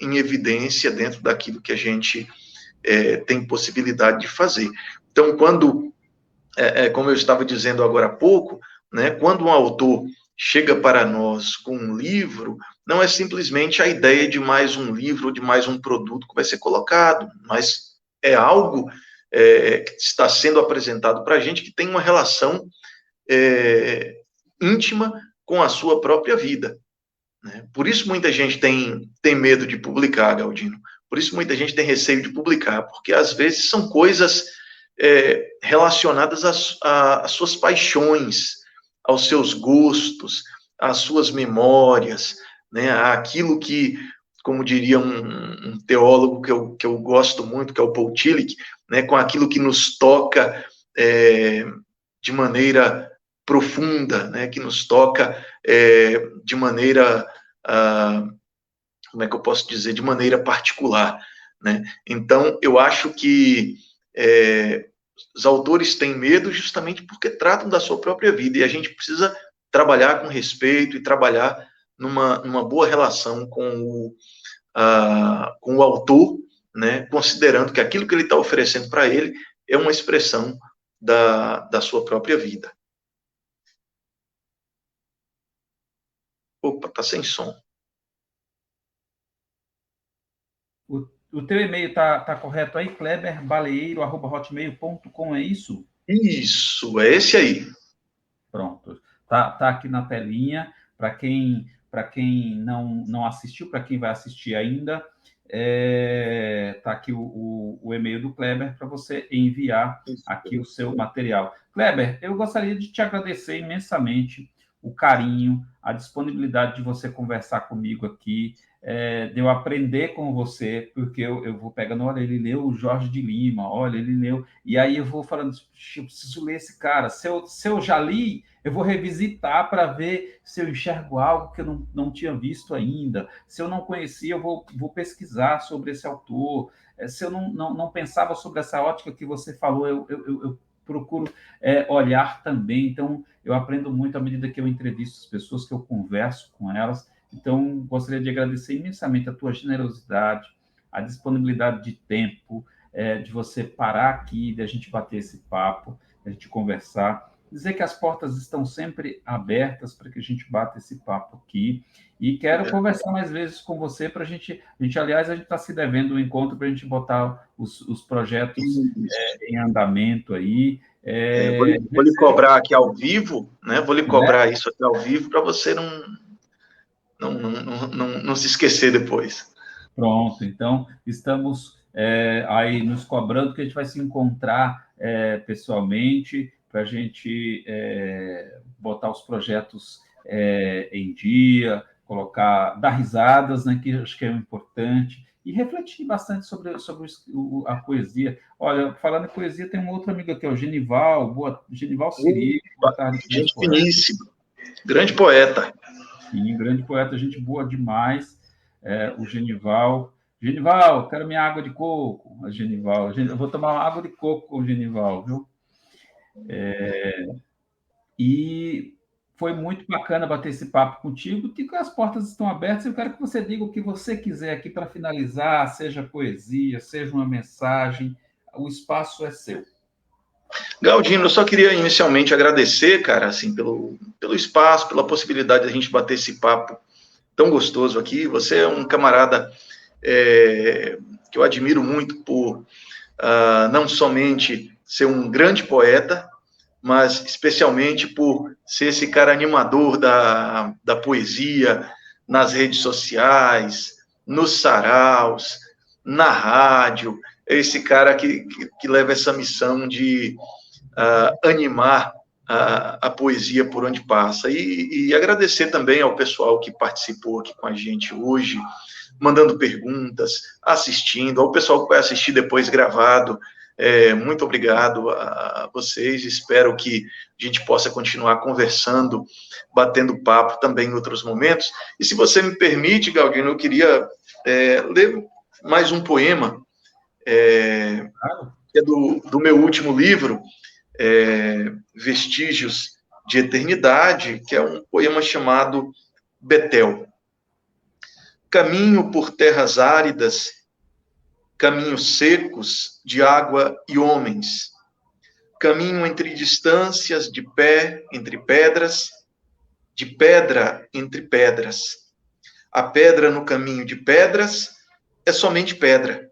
em evidência dentro daquilo que a gente tem possibilidade de fazer. Então, como eu estava dizendo agora há pouco, né, quando um autor chega para nós com um livro, não é simplesmente a ideia de mais um livro ou de mais um produto que vai ser colocado, mas é algo que está sendo apresentado para a gente que tem uma relação íntima com a sua própria vida. Né? Por isso muita gente tem medo de publicar, Galdino. Por isso muita gente tem receio de publicar, porque às vezes são coisas relacionadas às suas paixões, aos seus gostos, às suas memórias, né? Àquilo que, como diria um teólogo que eu gosto muito, que é o Paul Tillich, né? Com aquilo que nos toca de maneira profunda, né? Que nos toca de maneira, como é que eu posso dizer, de maneira particular, né? Então, eu acho que os autores têm medo justamente porque tratam da sua própria vida, e a gente precisa trabalhar com respeito e trabalhar numa boa relação com o autor, né? Considerando que aquilo que ele está oferecendo para ele é uma expressão da sua própria vida. Opa, tá sem som. O teu e-mail tá correto aí, kleberbaleeiro@hotmail.com, é isso? Isso, é esse aí. Pronto. Tá aqui na telinha. Para quem não assistiu, para quem vai assistir ainda, tá aqui o e-mail do Kleber para você enviar aqui o seu material. Kleber, eu gostaria de te agradecer imensamente o carinho, a disponibilidade de você conversar comigo aqui, de eu aprender com você, porque eu vou pegando, olha, ele leu o Jorge de Lima, olha, ele leu, e aí eu vou falando, eu preciso ler esse cara, se eu já li, eu vou revisitar para ver se eu enxergo algo que eu não tinha visto ainda, se eu não conhecia, eu vou pesquisar sobre esse autor, se eu não pensava sobre essa ótica que você falou, eu procuro olhar também, então eu aprendo muito à medida que eu entrevisto as pessoas, que eu converso com elas. Então, gostaria de agradecer imensamente a tua generosidade, a disponibilidade de tempo, de você parar aqui, de a gente bater esse papo, de a gente conversar, dizer que as portas estão sempre abertas para que a gente bata esse papo aqui, e quero conversar mais vezes com você para aliás, a gente está se devendo um encontro para a gente botar os projetos em andamento aí. Vou lhe cobrar aqui ao vivo, né? Vou lhe cobrar isso aqui ao vivo para você não se esquecer depois. Pronto, então estamos aí nos cobrando, que a gente vai se encontrar pessoalmente para a gente botar os projetos em dia, dar risadas, né, que acho que é importante, e refletir bastante sobre a poesia. Olha, falando em poesia, tem um outro amigo aqui, o Genival Siri. Boa tarde. Gente finíssima, grande poeta. Sim, grande poeta, gente boa demais, o Genival. Genival, quero minha água de coco. Genival, eu vou tomar uma água de coco com o Genival, viu? E foi muito bacana bater esse papo contigo, que as portas estão abertas. Eu quero que você diga o que você quiser aqui para finalizar, seja poesia, seja uma mensagem, o espaço é seu. Galdino, eu só queria inicialmente agradecer, cara, assim, pelo espaço, pela possibilidade de a gente bater esse papo tão gostoso aqui. Você é um camarada que eu admiro muito por não somente ser um grande poeta, mas especialmente por ser esse cara animador da poesia nas redes sociais, nos saraus, na rádio, é esse cara que leva essa missão de animar a poesia por onde passa. E agradecer também ao pessoal que participou aqui com a gente hoje, mandando perguntas, assistindo, ao pessoal que vai assistir depois gravado. Muito obrigado a vocês, espero que a gente possa continuar conversando, batendo papo também em outros momentos. E se você me permite, Galdino, eu queria ler mais um poema, que é do meu último livro, Vestígios de Eternidade, que é um poema chamado Betel. Caminho por terras áridas, caminhos secos de água e homens, caminho entre distâncias, de pé entre pedras, de pedra entre pedras. A pedra no caminho de pedras é somente pedra.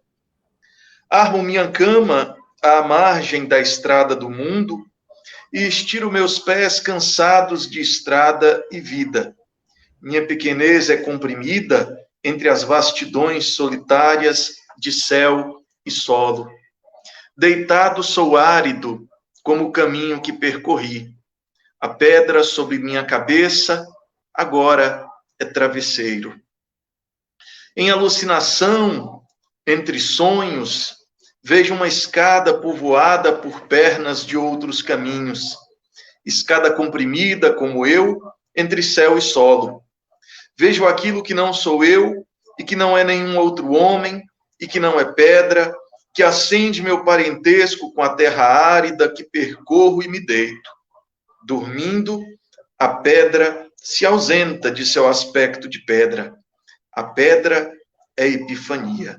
Armo minha cama à margem da estrada do mundo e estiro meus pés cansados de estrada e vida. Minha pequenez é comprimida entre as vastidões solitárias de céu e solo. Deitado sou árido como o caminho que percorri. A pedra sobre minha cabeça agora é travesseiro. Em alucinação, entre sonhos, vejo uma escada povoada por pernas de outros caminhos. Escada comprimida como eu, entre céu e solo. Vejo aquilo que não sou eu, e que não é nenhum outro homem, e que não é pedra, que acende meu parentesco com a terra árida que percorro e me deito. Dormindo, a pedra se ausenta de seu aspecto de pedra. A pedra é epifania.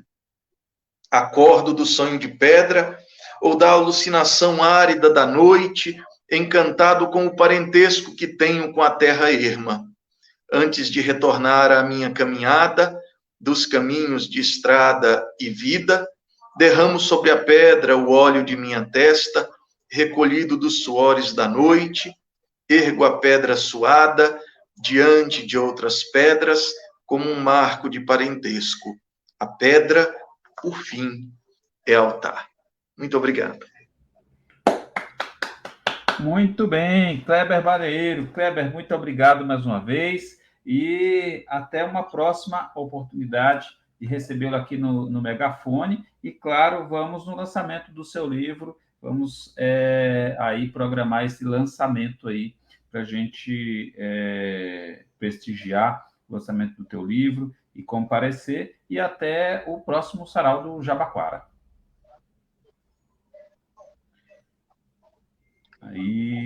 Acordo do sonho de pedra ou da alucinação árida da noite, encantado com o parentesco que tenho com a terra erma. Antes de retornar à minha caminhada, dos caminhos de estrada e vida, derramo sobre a pedra o óleo de minha testa, recolhido dos suores da noite, ergo a pedra suada diante de outras pedras, como um marco de parentesco. A pedra, por fim, é altar. Muito obrigado. Muito bem, Kleber Baleiro. Kleber, muito obrigado mais uma vez e até uma próxima oportunidade de recebê-lo aqui no Megafone. E, claro, vamos no lançamento do seu livro, vamos aí programar esse lançamento aí para a gente prestigiar o lançamento do teu livro e comparecer, e até o próximo Sarau do Jabaquara. Aí...